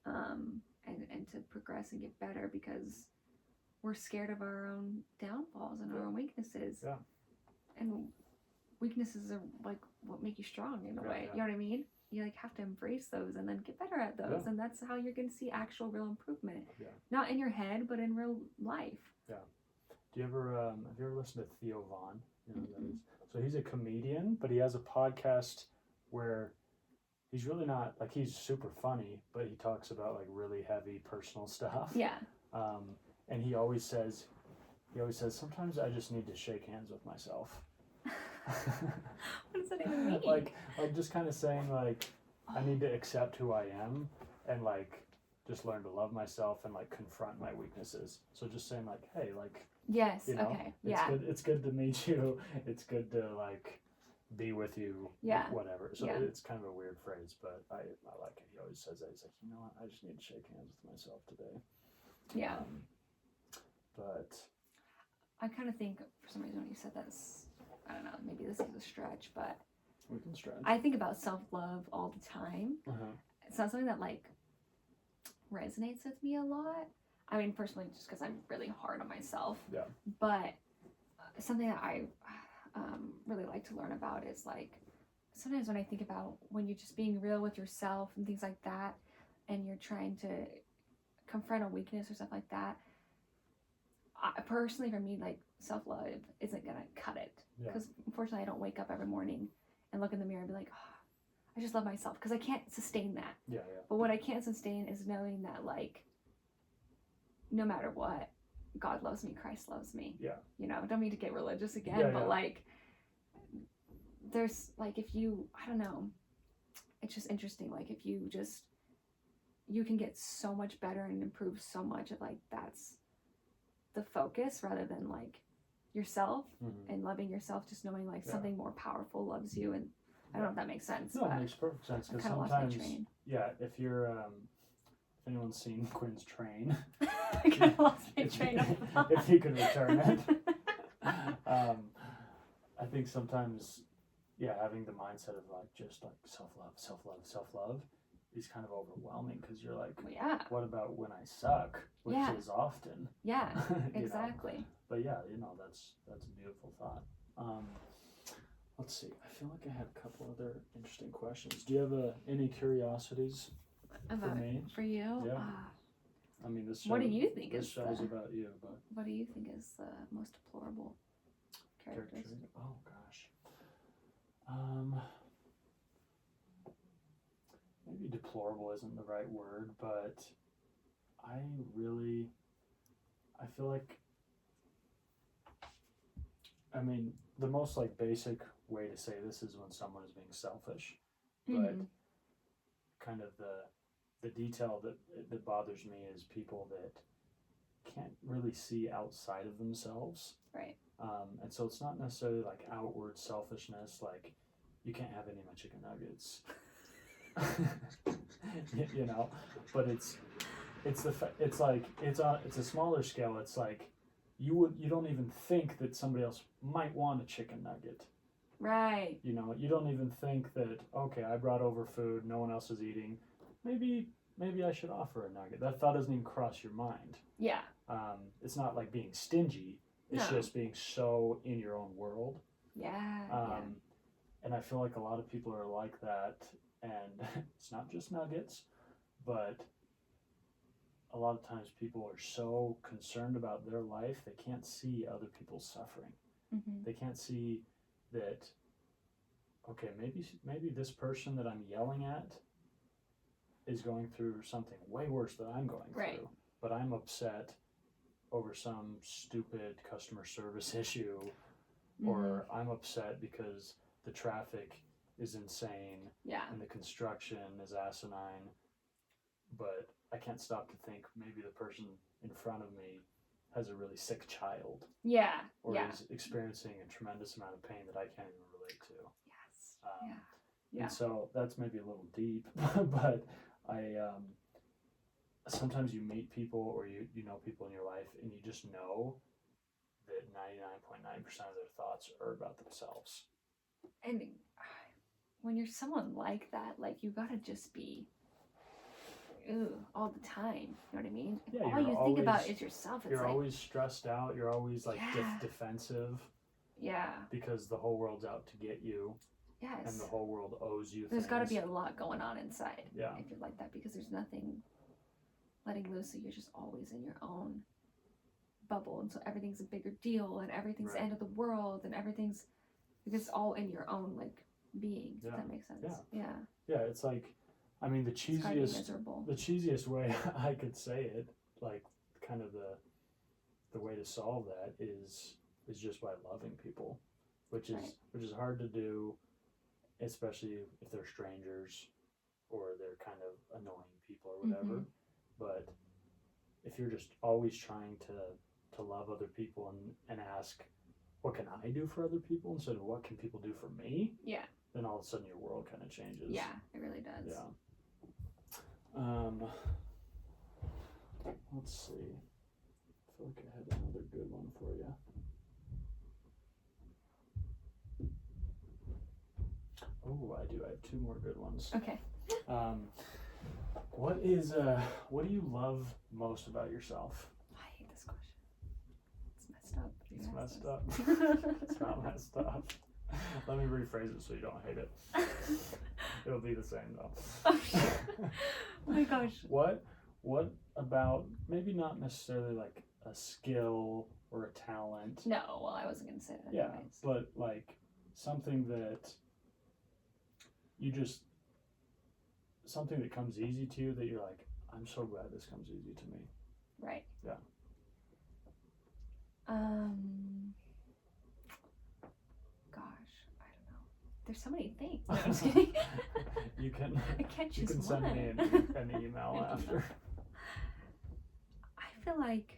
and to progress and get better, because we're scared of our own downfalls and our own weaknesses. And weaknesses are like what make you strong in a way. You know what I mean? You like have to embrace those and then get better at those, and that's how you're gonna see actual real improvement. Not in your head, but in real life. Do you ever have you ever listened to Theo Vaughn? You know who that is? So he's a comedian, but he has a podcast where he's really not like, he's super funny, but he talks about like really heavy personal stuff. And he always says sometimes I just need to shake hands with myself. What does that even mean? like just kind of saying like I need to accept who I am, and like just learn to love myself and like confront my weaknesses. So just saying like, hey, like, yes, you know, okay, it's good to meet you. It's good to like be with you. Whatever. So it's kind of a weird phrase, but I like it. He always says that. He's like, you know what? I just need to shake hands with myself today. But I kind of think for some reason when you said that, I don't know, maybe this is a stretch, but we can stretch. I think about self-love all the time. It's not something that like resonates with me a lot. I mean, personally, just because I'm really hard on myself. But something that I really like to learn about is like, sometimes when I think about when you're just being real with yourself and things like that, and you're trying to confront a weakness or stuff like that, personally for me, like self-love isn't gonna cut it, because unfortunately I don't wake up every morning and look in the mirror and be like, oh, I just love myself, because I can't sustain that. But what I can't sustain is knowing that like no matter what, God loves me, Christ loves me. Yeah. You know, don't mean to get religious again, Yeah, but yeah. like, there's like, if you, I don't know, it's just interesting. Like, if you just, you can get so much better and improve so much if like that's the focus rather than like yourself and loving yourself, just knowing like something more powerful loves you. And I don't know if that makes sense. No, but it makes perfect sense because kind of lost sometimes, my train. yeah, if you're, if anyone's seen Quinn's train, I kind of lost my train of thought. if you can return it, I think sometimes, yeah, having the mindset of like just like self-love is kind of overwhelming because you're like, Well, yeah. what about when I suck, which is often. Yeah, you exactly. know? But yeah, you know, that's a beautiful thought. Let's see. I feel like I had a couple other interesting questions. Do you have any curiosities for me? For you? Yeah. I mean, this show, what do you think this is show's about you, but what do you think is the most deplorable characteristic? Oh gosh. Maybe deplorable isn't the right word, but I feel like, I mean, the most like basic way to say this is when someone is being selfish, but kind of the detail that bothers me is people that can't really see outside of themselves. Right. And so it's not necessarily like outward selfishness, like you can't have any of my chicken nuggets. You know, but it's a smaller scale. It's like you don't even think that somebody else might want a chicken nugget. Right. You know, you don't even think that, okay, I brought over food, no one else is eating. Maybe I should offer a nugget. That thought doesn't even cross your mind. Yeah. It's not like being stingy. It's just being so in your own world. Yeah. And I feel like a lot of people are like that. And it's not just nuggets, but a lot of times people are so concerned about their life, they can't see other people's suffering. They can't see that, okay, maybe this person that I'm yelling at is going through something way worse than I'm going through, but I'm upset over some stupid customer service issue, or I'm upset because the traffic is insane and the construction is asinine, but I can't stop to think maybe the person in front of me has a really sick child. Or is experiencing a tremendous amount of pain that I can't even relate to. And so that's maybe a little deep, but sometimes you meet people or you know people in your life and you just know that 99.9% of their thoughts are about themselves. And when you're someone like that, like you gotta just be all the time. You know what I mean? Yeah, all you think about is yourself. It's you're like, always stressed out. You're always like defensive. Yeah. Because the whole world's out to get you. Yes. And the whole world owes you There's things. got to be a lot going on inside. Yeah. If you're like that, because there's nothing letting loose, so you're just always in your own bubble, and so everything's a bigger deal, and everything's the end of the world, and everything's because it's all in your own like being. If that makes sense. Yeah, it's like, I mean, the cheesiest way I could say it, like kind of the way to solve that is just by loving people, which is hard to do, especially if they're strangers or they're kind of annoying people or whatever. But if you're just always trying to love other people and ask, what can I do for other people instead of what can people do for me? Yeah. Then all of a sudden your world kind of changes. Yeah, it really does. Yeah. Let's see. I feel like I had another good one for you. Oh, I do. I have two more good ones. Okay. What do you love most about yourself? I hate this question. It's messed up. It's messed up. It's not messed up. Let me rephrase it so you don't hate it. It'll be the same though. Oh my gosh. What about, maybe not necessarily like a skill or a talent. No, well, I wasn't gonna say that anyways. Yeah, but like something that something that comes easy to you that you're like, I'm so glad this comes easy to me. Right. Yeah. Gosh, I don't know. There's so many things. No, I'm just kidding. You can. I can't You choose can send one. me an email after. I feel like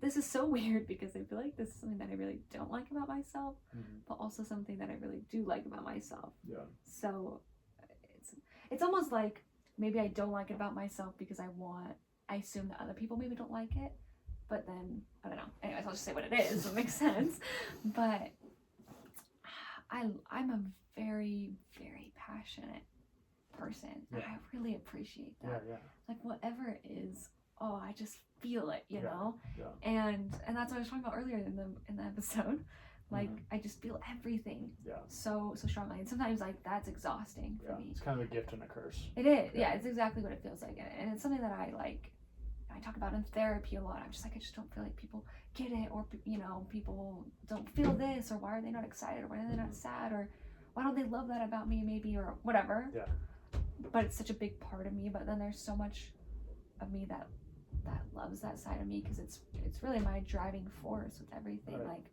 this is so weird because I feel like this is something that I really don't like about myself, but also something that I really do like about myself. Yeah. So it's almost like maybe I don't like it about myself because I assume that other people maybe don't like it, but then I don't know. Anyways, I'll just say what it is. It makes sense. But I'm a very, very passionate person, and I really appreciate that. Yeah. Like whatever it is, I just feel it, you know. Yeah. And that's what I was talking about earlier in the episode. Like I just feel everything so strongly, and sometimes like that's exhausting for me. It's kind of a gift and a curse. It is. Yeah, it's exactly what it feels like, and it's something that I like. I talk about in therapy a lot. I'm just like, I just don't feel like people get it, or people don't feel this, or why are they not excited, or why are they not sad, or why don't they love that about me, maybe, or whatever. Yeah. But it's such a big part of me. But then there's so much of me that loves that side of me because it's really my driving force with everything. Right. Like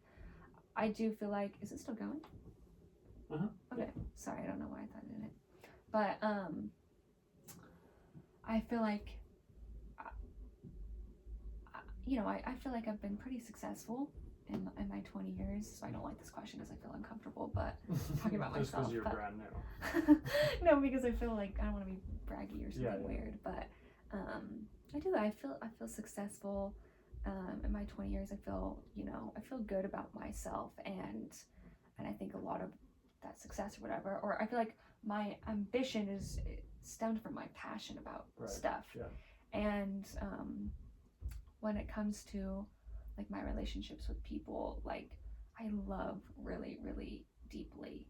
I do feel like, is it still going? Okay. Yeah. Sorry, I don't know why I thought it didn't. But I feel like I feel like I've been pretty successful in my 20 years. So I don't like this question because I feel uncomfortable, but talking about Just myself. Just because you're brand new. No, because I feel like I don't want to be braggy or something weird, but I do. I feel successful. In my 20 years, I feel good about myself, and I think a lot of that success or whatever, or I feel like my ambition is stemmed from my passion about stuff. Yeah. And when it comes to like my relationships with people, like I love really, really deeply.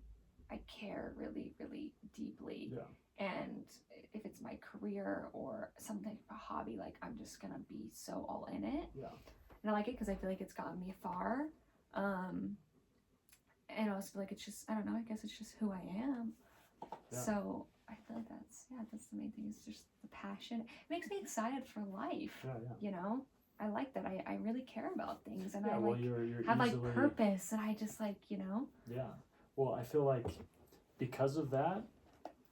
I care really, really deeply. Yeah. And if it's my career or something, a hobby, like I'm just gonna be so all in it. Yeah. And I like it because I feel like it's gotten me far. And I also feel like it's just, I don't know, I guess it's just who I am. Yeah. So I feel like that's the main thing, is just the passion. It makes me excited for life. Yeah. I like that. I really care about things, and you're have easily, like purpose, and I just like. Yeah. Well, I feel like because of that,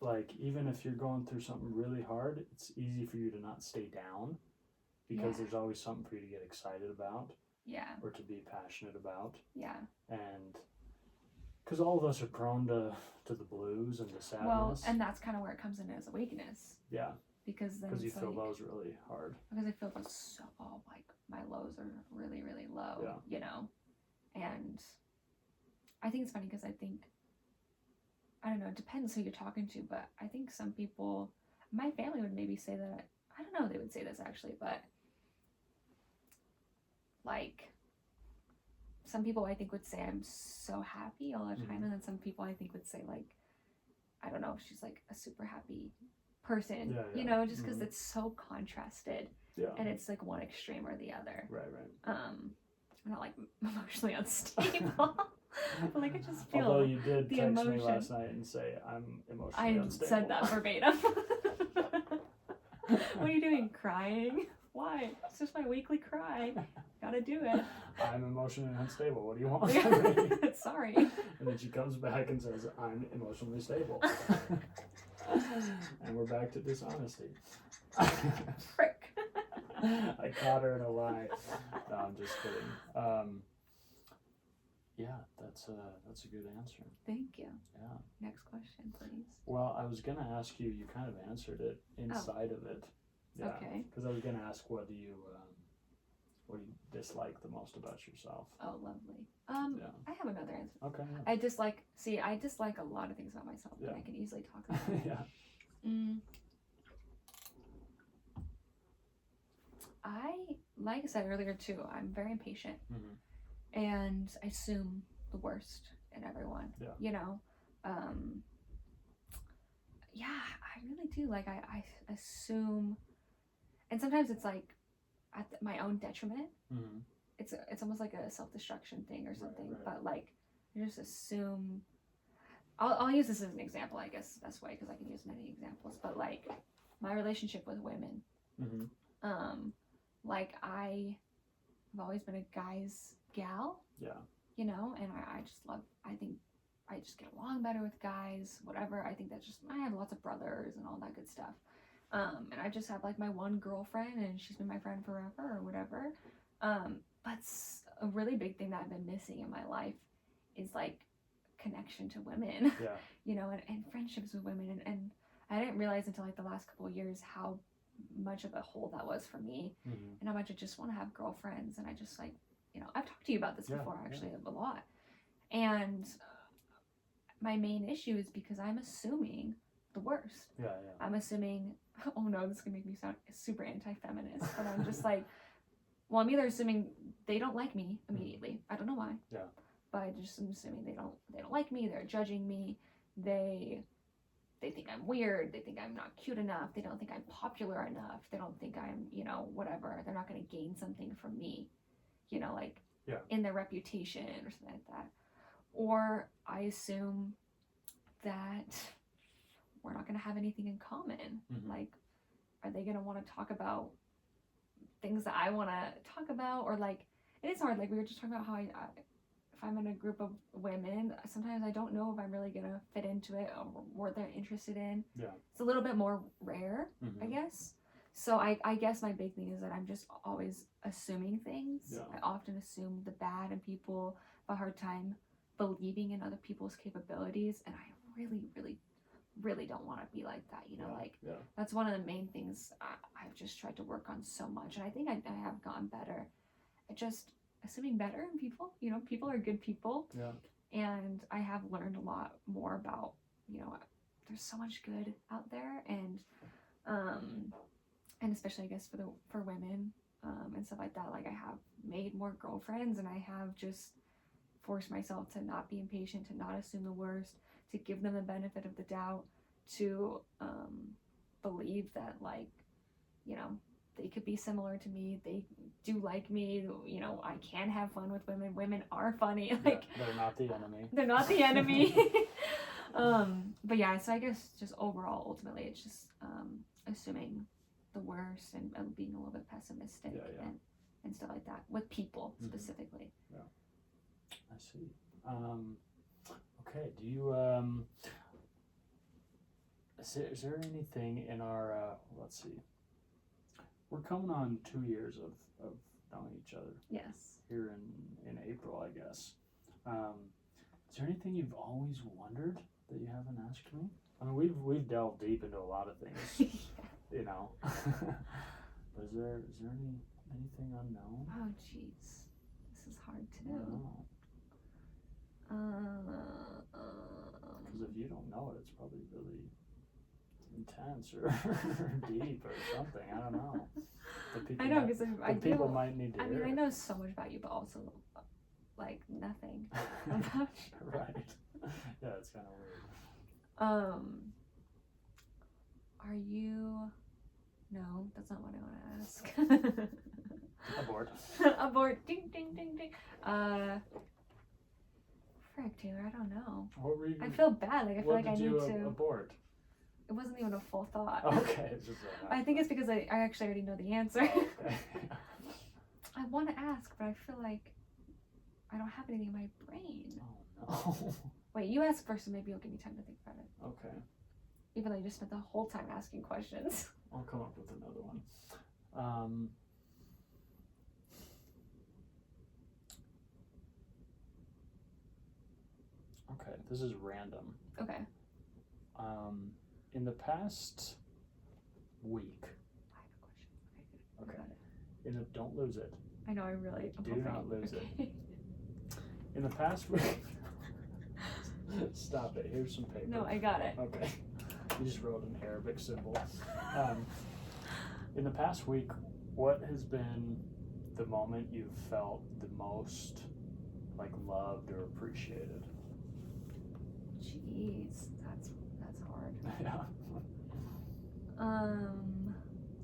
like even if you're going through something really hard, it's easy for you to not stay down because there's always something for you to get excited about. Yeah. Or to be passionate about. Yeah. And because all of us are prone to the blues and the sadness. Well, and that's kind of where it comes in as a weakness. Yeah. Because then you feel those really hard. Because I feel those so like my lows are really, really low. Yeah. And I think it's funny because I think, I don't know, it depends who you're talking to, but I think some people, my family would maybe say that, I don't know if they would say this actually, but like some people I think would say I'm so happy all the time, and then some people I think would say like, I don't know, she's like a super happy person, just because it's so contrasted, and it's like one extreme or the other. Right. I'm not like emotionally unstable. But like I just feel. Although you did the text emotion. me last night and say I'm emotionally unstable. I said that verbatim. What are you doing? Crying? Why? It's just my weekly cry. Gotta do it. I'm emotionally unstable. What do you want from me? Sorry. And then she comes back and says I'm emotionally stable. And we're back to dishonesty. Frick. I caught her in a lie. No, I'm just kidding. Yeah, that's a good answer. Thank you. Yeah. Next question, please. Well, I was gonna ask you. You kind of answered it inside of it. Yeah. Okay. Because I was gonna ask, what do you dislike the most about yourself? Oh, lovely. I have another answer. Okay. Yeah. I dislike a lot of things about myself, and I can easily talk about it. Yeah. Like I said earlier too, I'm very impatient, and I assume the worst in everyone. Yeah. I really do. Like I assume, and sometimes it's like at my own detriment. It's almost like a self-destruction thing or something. Right. But like I just assume. I'll use this as an example, I guess, the best way, because I can use many examples. But like my relationship with women. Like I've always been a guy's gal, Yeah. you know, and I just love, I think I just get along better with guys, whatever. I think that's just, I have lots of brothers and all that good stuff. And I just have like my one girlfriend and she's been my friend forever or whatever. But a really big thing that I've been missing in my life is like connection to women, Yeah. you know, and friendships with women. And I didn't realize until like the last couple of years how much of a hole that was for me, and how much I just want to have girlfriends. And I just like, you know, I've talked to you about this before actually a lot. And my main issue is because I'm assuming the worst. Yeah. I'm assuming, oh no, this is gonna make me sound super anti-feminist, but I'm just like, well, I'm either assuming they don't like me immediately. I don't know why. Yeah. But I just am assuming they don't like me. They're judging me. They think I'm weird. They think I'm not cute enough. They don't think I'm popular enough. They don't think I'm, you know, whatever. They're not going to gain something from me, you know, like in their reputation or something like that. Or I assume that we're not going to have anything in common. Like, are they going to want to talk about things that I want to talk about? Or like, it is hard. Like we were just talking about how if I'm in a group of women, sometimes I don't know if I'm really gonna fit into it or what they're interested in. Yeah. It's a little bit more rare, I guess. So I guess my big thing is that I'm just always assuming things. Yeah. I often assume the bad in people, have a hard time believing in other people's capabilities, and I really, really, really don't want to be like that, you know, that's one of the main things I've just tried to work on so much, and I think I have gotten better at just assuming better in people. You know, people are good people. Yeah. And I have learned a lot more about, you know, there's so much good out there, and especially I guess for women and stuff like that. Like I have made more girlfriends, and I have just forced myself to not be impatient, to not assume the worst, to give them the benefit of the doubt, to believe that, like, you know, they could be similar to me. They do like me. You know, I can have fun with women. Women are funny. Like, they're not the enemy. They're not the enemy. But yeah, so I guess just overall, ultimately, it's just assuming the worst and being a little bit pessimistic and stuff like that with people specifically. Yeah, I see. Okay, do you is there anything in our let's see, we're coming on 2 years of knowing each other. Yes. Here in April, I guess. Is there anything you've always wondered that you haven't asked me? I mean, we've delved deep into a lot of things, you know. But is there anything unknown? Oh, jeez, this is hard to know. Because if you don't know it, it's probably really intense or deep or something. I don't know. I know, because people might need to hear. I mean, I know so much about you, but also like nothing about you. Right. Yeah, it's kind of weird. Are you? No, that's not what I want to ask. Abort. Abort. Ding, ding, ding, ding. Frick, Taylor, I don't know. What were you? I feel bad. Like I feel like I need to abort. It wasn't even a full thought. Okay, it's just I think it's because I actually already know the answer. Okay. I want to ask, but I feel like I don't have anything in my brain. Oh no. Wait, you ask first, and maybe you'll give me time to think about it. Okay. Even though you just spent the whole time asking questions. I'll come up with another one. Okay, this is random. Okay. In the past week. I have a question. Okay. Don't lose it. I know, I'm Do not lose it. In the past week. Stop it. Here's some paper. No, I got it. Okay. You just wrote an Arabic symbol. In the past week, what has been the moment you've felt the most like loved or appreciated? Jeez, that's hard. Yeah.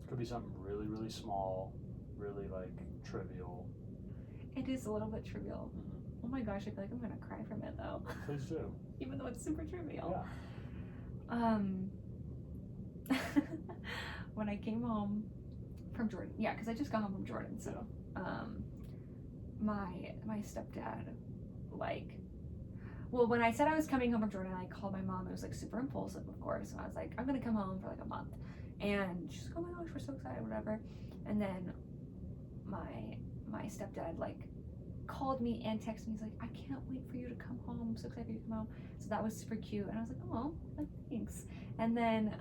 It could be something really, really small, really like trivial. It is a little bit trivial. Oh my gosh, I feel like I'm gonna cry from it though. Please do. Even though it's super trivial. Yeah. When I came home from Jordan. Yeah, because I just got home from Jordan. So, my stepdad, like, well, when I said I was coming home from Jordan, I called my mom. It was like super impulsive, of course. And I was like, I'm gonna come home for like a month. And she's like, oh my gosh, we're so excited, whatever. And then my stepdad like called me and texted me. He's like, I can't wait for you to come home. I'm so excited for you to come home. So that was super cute. And I was like, oh, like, thanks. And then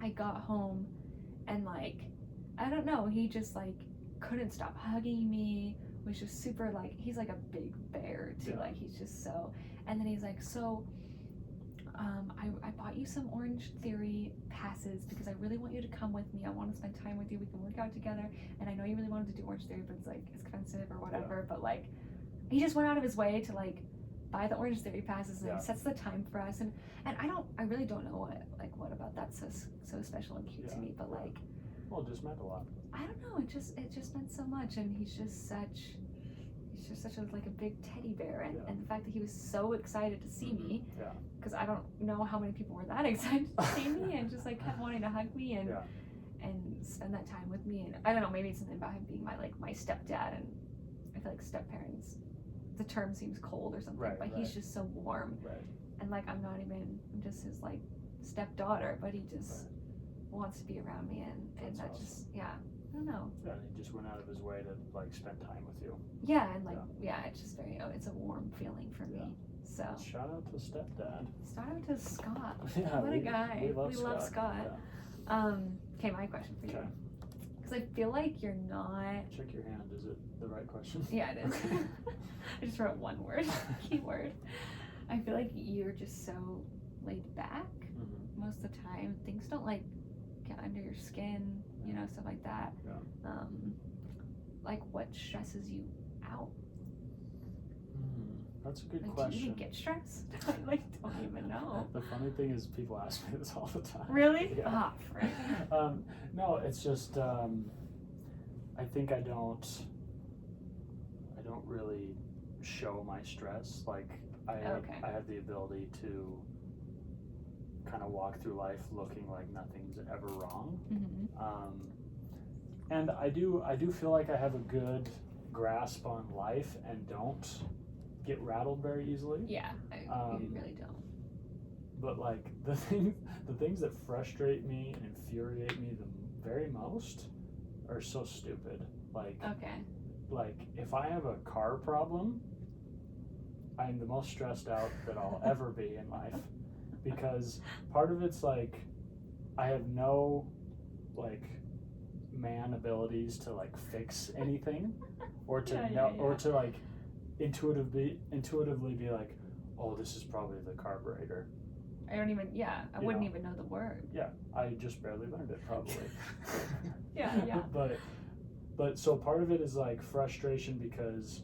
I got home and like, I don't know, he just like couldn't stop hugging me, was just super like, he's like a big bear too, like he's just so, and then he's like, so I bought you some Orange Theory passes because I really want you to come with me. I want to spend time with you. We can work out together. And I know you really wanted to do Orange Theory, but it's like expensive or whatever. But like, he just went out of his way to like buy the Orange Theory passes and he sets the time for us. And I really don't know what about that's so special and cute to me. But like, well, it just meant a lot. I don't know. It just meant so much. And he's just such like a big teddy bear, and the fact that he was so excited to see me, because I don't know how many people were that excited to see me, and just like kept wanting to hug me and spend that time with me. And I don't know, maybe it's something about him being my stepdad, and I feel like step parents, the term seems cold or something, but he's just so warm, and like I'm just his like stepdaughter, but he just wants to be around me, and that's awesome. Just I don't know. Yeah, and he just went out of his way to like spend time with you. Yeah, and like it's just it's a warm feeling for me. So shout out to stepdad. Shout out to Scott. Yeah, what a guy. We love Scott. Yeah. Okay, my question for you. Because I feel like you're not. Check your hand. Is it the right question? Yeah, it is. I just wrote one word, keyword. I feel like you're just so laid back most of the time. Things don't like get under your skin, you know, stuff like that. Like what stresses you out? That's a good like, question. Do you even get stressed? I don't even know. The funny thing is people ask me this all the time. Really? Yeah. Right. No, it's just I think I don't really show my stress. Like I have the ability to kind of walk through life looking like nothing's ever wrong. And I do feel like I have a good grasp on life and don't get rattled very easily. Yeah, you really don't. But like the things that frustrate me and infuriate me the very most are so stupid. Like like if I have a car problem, I'm the most stressed out that I'll ever be in life. Because part of it's like I have no like man abilities to like fix anything or to or to like intuitively be like, oh, this is probably the carburetor. I don't even I wouldn't even know the word. Yeah, I just barely learned it probably. yeah. But so part of it is like frustration because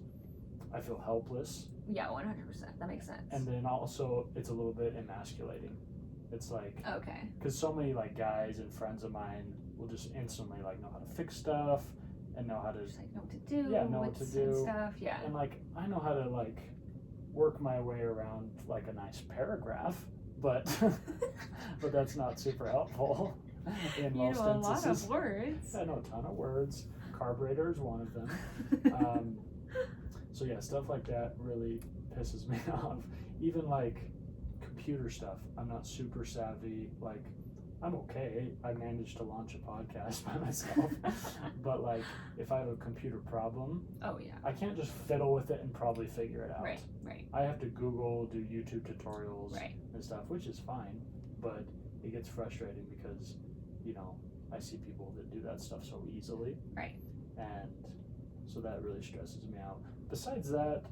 I feel helpless. Yeah, 100%. That makes sense. And then also it's a little bit emasculating. It's like because so many like guys and friends of mine will just instantly like know how to fix stuff and know how to just like know what to do. Know what to do. Stuff. Yeah. And like I know how to like work my way around like a nice paragraph, but but that's not super helpful in most instances. You know a lot of words. I know a ton of words. Carburetor is one of them. So yeah, stuff like that really pisses me off. Even like computer stuff, I'm not super savvy. Like I'm okay. I managed to launch a podcast by myself. But like if I have a computer problem, I can't just fiddle with it and probably figure it out. Right. I have to Google, do YouTube tutorials and stuff, which is fine. But it gets frustrating because, you know, I see people that do that stuff so easily. Right. And so that really stresses me out. Besides that,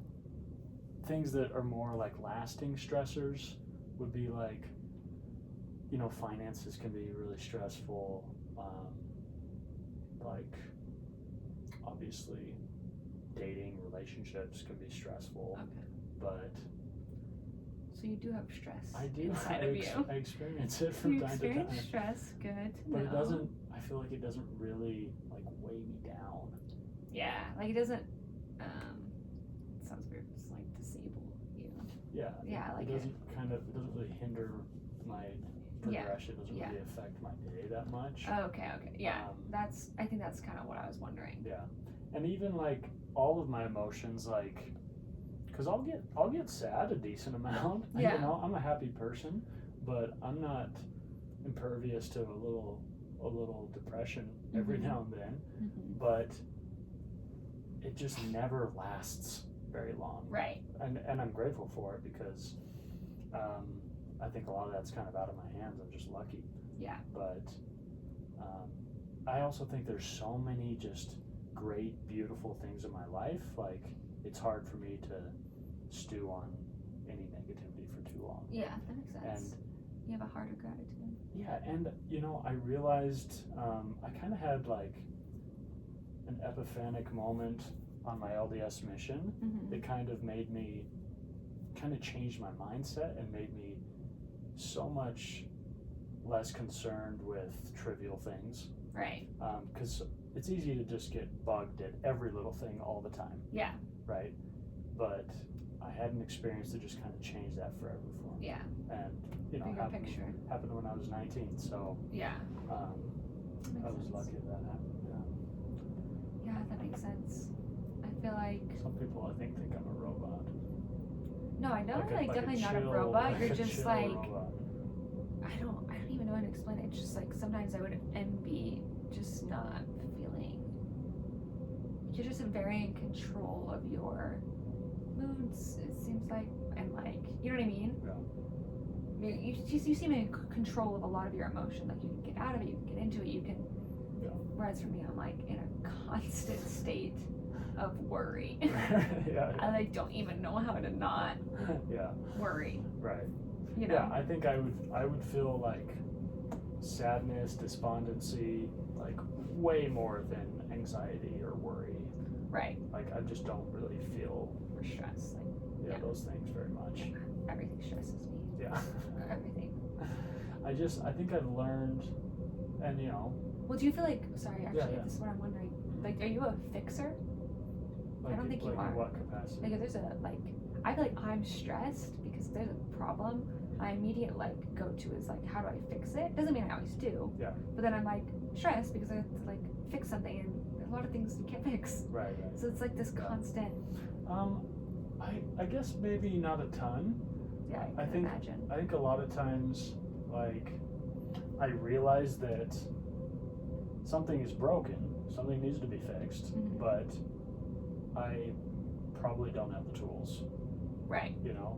things that are more like lasting stressors would be like, you know, finances can be really stressful. Like, obviously, dating, relationships can be stressful. But so you do have stress. I do. Inside of you. I experience it from time to time. You experience stress. Good to know. But it doesn't. I feel like it doesn't really like weigh me down. Yeah, like it doesn't. It sounds weird. It's like disable you. Yeah. Yeah, like it doesn't really hinder my progression doesn't really affect my day that much. Okay. Yeah. I think that's kind of what I was wondering. Yeah. And even like all of my emotions, like, because I'll get sad a decent amount. Yeah. You know, I'm a happy person, but I'm not impervious to a little depression every now and then. But it just never lasts very long. Right. And I'm grateful for it because I think a lot of that's kind of out of my hands. I'm just lucky. Yeah. But I also think there's so many just great, beautiful things in my life. Like, it's hard for me to stew on any negativity for too long. Yeah, that makes sense. And you have a heart of gratitude. yeah, and you know, I realized I kind of had like an epiphanic moment on my LDS mission. It kind of changed my mindset and made me so much less concerned with trivial things. Right. Because it's easy to just get bugged at every little thing all the time. Yeah. Right? But I had an experience that just kind of changed that forever for me. Yeah. And, you know, happened when I was 19, so yeah. I was lucky that happened. Yeah, that makes sense. I feel like some people I think I'm a robot. No, I know like definitely not a robot. You're just like robot. I don't even know how to explain it. It's just like sometimes I would envy just not feeling. You're just very in control of your moods, it seems like, and like, you know what I mean? Yeah. You seem in control of a lot of your emotion. Like, you can get out of it, you can get into it, you can. Yeah. Whereas for me, I'm like in a constant state of worry. Yeah. I like don't even know how to not worry. Right. You know? Yeah, I think I would feel like sadness, despondency, like way more than anxiety or worry. Right. Like, I just don't really feel or stress. Like, those things very much. Everything stresses me. Yeah. Everything. I think I've learned, and you know. Well, do you feel like? Sorry, actually, this is what I'm wondering. Like, are you a fixer? Like, I don't think you are. In what capacity? Like, if there's I feel like I'm stressed because there's a problem. My immediate go-to is how do I fix it? Doesn't mean I always do. Yeah. But then I'm stressed because I have to fix something, and there's a lot of things you can't fix. Right. So it's this constant. I guess maybe not a ton. Yeah, I can imagine. I think a lot of times, I realize that something is broken, something needs to be fixed, but I probably don't have the tools. Right. You know,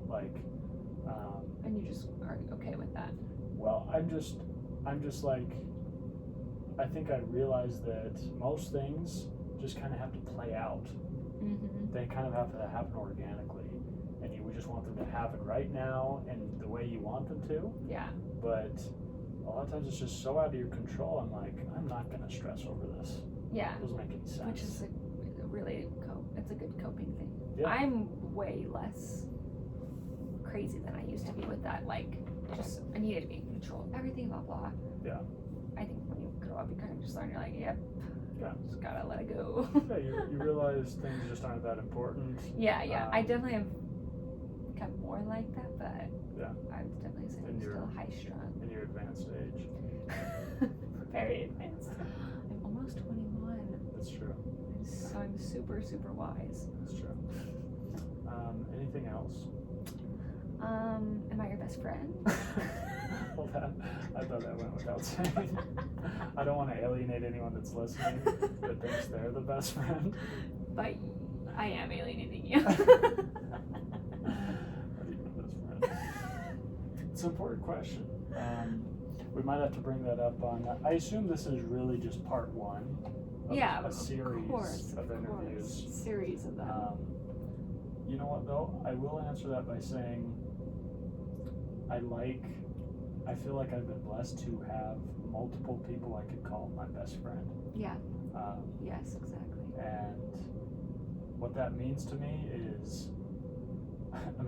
and you just are okay with that. Well, I'm just I think I realize that most things just kind of have to play out. They kind of have to happen organically, and we just want them to happen right now and the way you want them to. Yeah. But a lot of times it's just so out of your control. I'm not going to stress over this. Yeah. It doesn't make any sense. Which is it's a good coping thing. Yeah. I'm way less crazy than I used to be with that. I needed to be in control of everything, blah blah. Yeah. I think when you grow up, you kind of just learn. You're like, yep. Yeah. Just gotta let it go. Yeah, you realize things just aren't that important. Yeah. I definitely have become more like that, but yeah. I would definitely say I'm still high strung. In your advanced age. Very advanced. I'm almost 21. That's true. So I'm super, super wise. That's true. Anything else? Am I your best friend? Well, I thought that went without saying. I don't want to alienate anyone that's listening that thinks they're the best friend. But I am alienating you. Are you the best friend? It's an important question. We might have to bring that up on. I assume this is really just part one. Of a series of interviews. Series of them. You know what though? I will answer that by saying I feel like I've been blessed to have multiple people I could call my best friend. Yeah. Yes, exactly. And what that means to me is,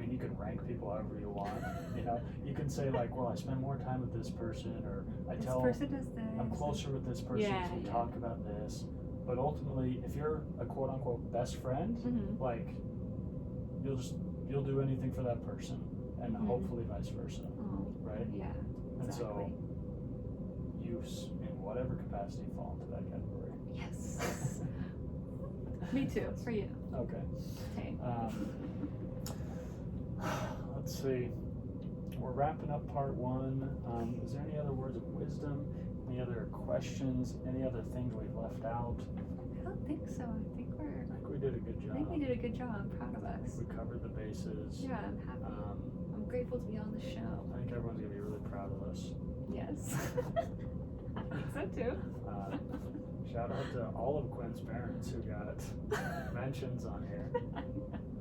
you can rank people however you want. You know, you can say well, I spend more time with this person, or this person does this. I'm closer with this person because we talk about this. But ultimately, if you're a quote unquote best friend, you'll do anything for that person, and hopefully vice versa, right? Yeah. And so you, in whatever capacity, fall into that category. Yes. Me too. For you. Okay. Same. Let's see. We're wrapping up part 1. Is there any other words of wisdom? Any other questions? Any other things we've left out? I don't think so. I think we did a good job. I think we did a good job. I'm proud of us. We covered the bases. Yeah, I'm happy. I'm grateful to be on the show. I think everyone's gonna be really proud of us. Yes. I think so too. Shout out to all of Quinn's parents who got mentions on here.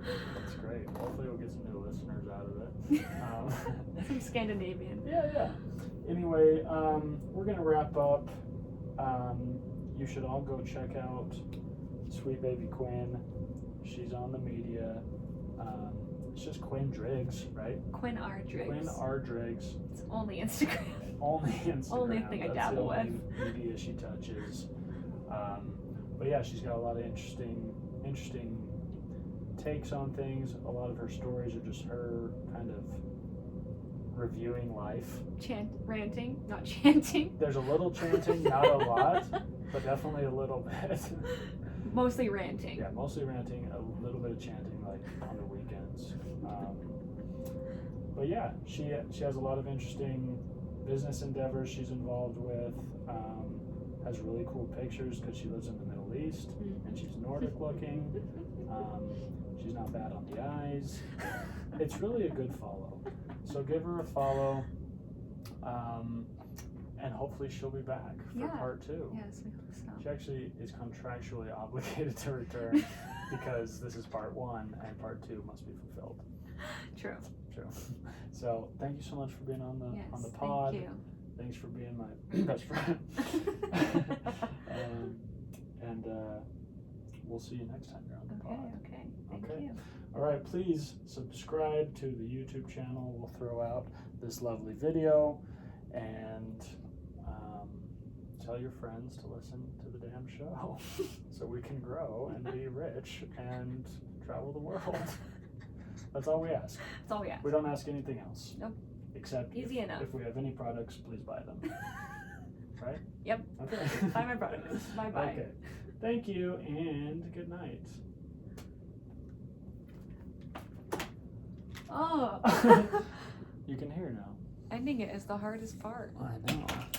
That's great. Hopefully we'll get some new listeners out of it. Some Scandinavian. Yeah. Anyway, we're gonna wrap up. You should all go check out Sweet Baby Quinn. She's on the media. It's just Quinn Driggs, right? Quinn R. Driggs. Quinn R. Driggs. It's only Instagram. Only Instagram. Only thing I dabble with. That's the only media she touches. But yeah, she's got a lot of interesting takes on things. A lot of her stories are just her kind of reviewing life. Ranting, not chanting. There's a little chanting, not a lot, but definitely a little bit. Mostly ranting. Yeah, mostly ranting, a little bit of chanting, like on the weekends. But yeah, she has a lot of interesting business endeavors she's involved with. Has really cool pictures because she lives in the Middle East and she's Nordic looking. She's not bad on the eyes. It's really a good follow. So give her a follow. And hopefully she'll be back for part 2. Yes, we hope so. She actually is contractually obligated to return because this is part 1 and part 2 must be fulfilled. True. So thank you so much for being on the pod. Thank you. Thanks for being my best friend. And we'll see you next time you're on the pod. Okay. Thank you. All right, please subscribe to the YouTube channel. We'll throw out this lovely video and tell your friends to listen to the damn show so we can grow and be rich and travel the world. That's all we ask. That's all we ask. We don't ask anything else. Nope. Except Easy enough. If we have any products, please buy them. Right? Yep. Okay. Buy my products. Bye-bye. Okay. Thank you and good night. Oh. You can hear now. Ending it is the hardest part. I know.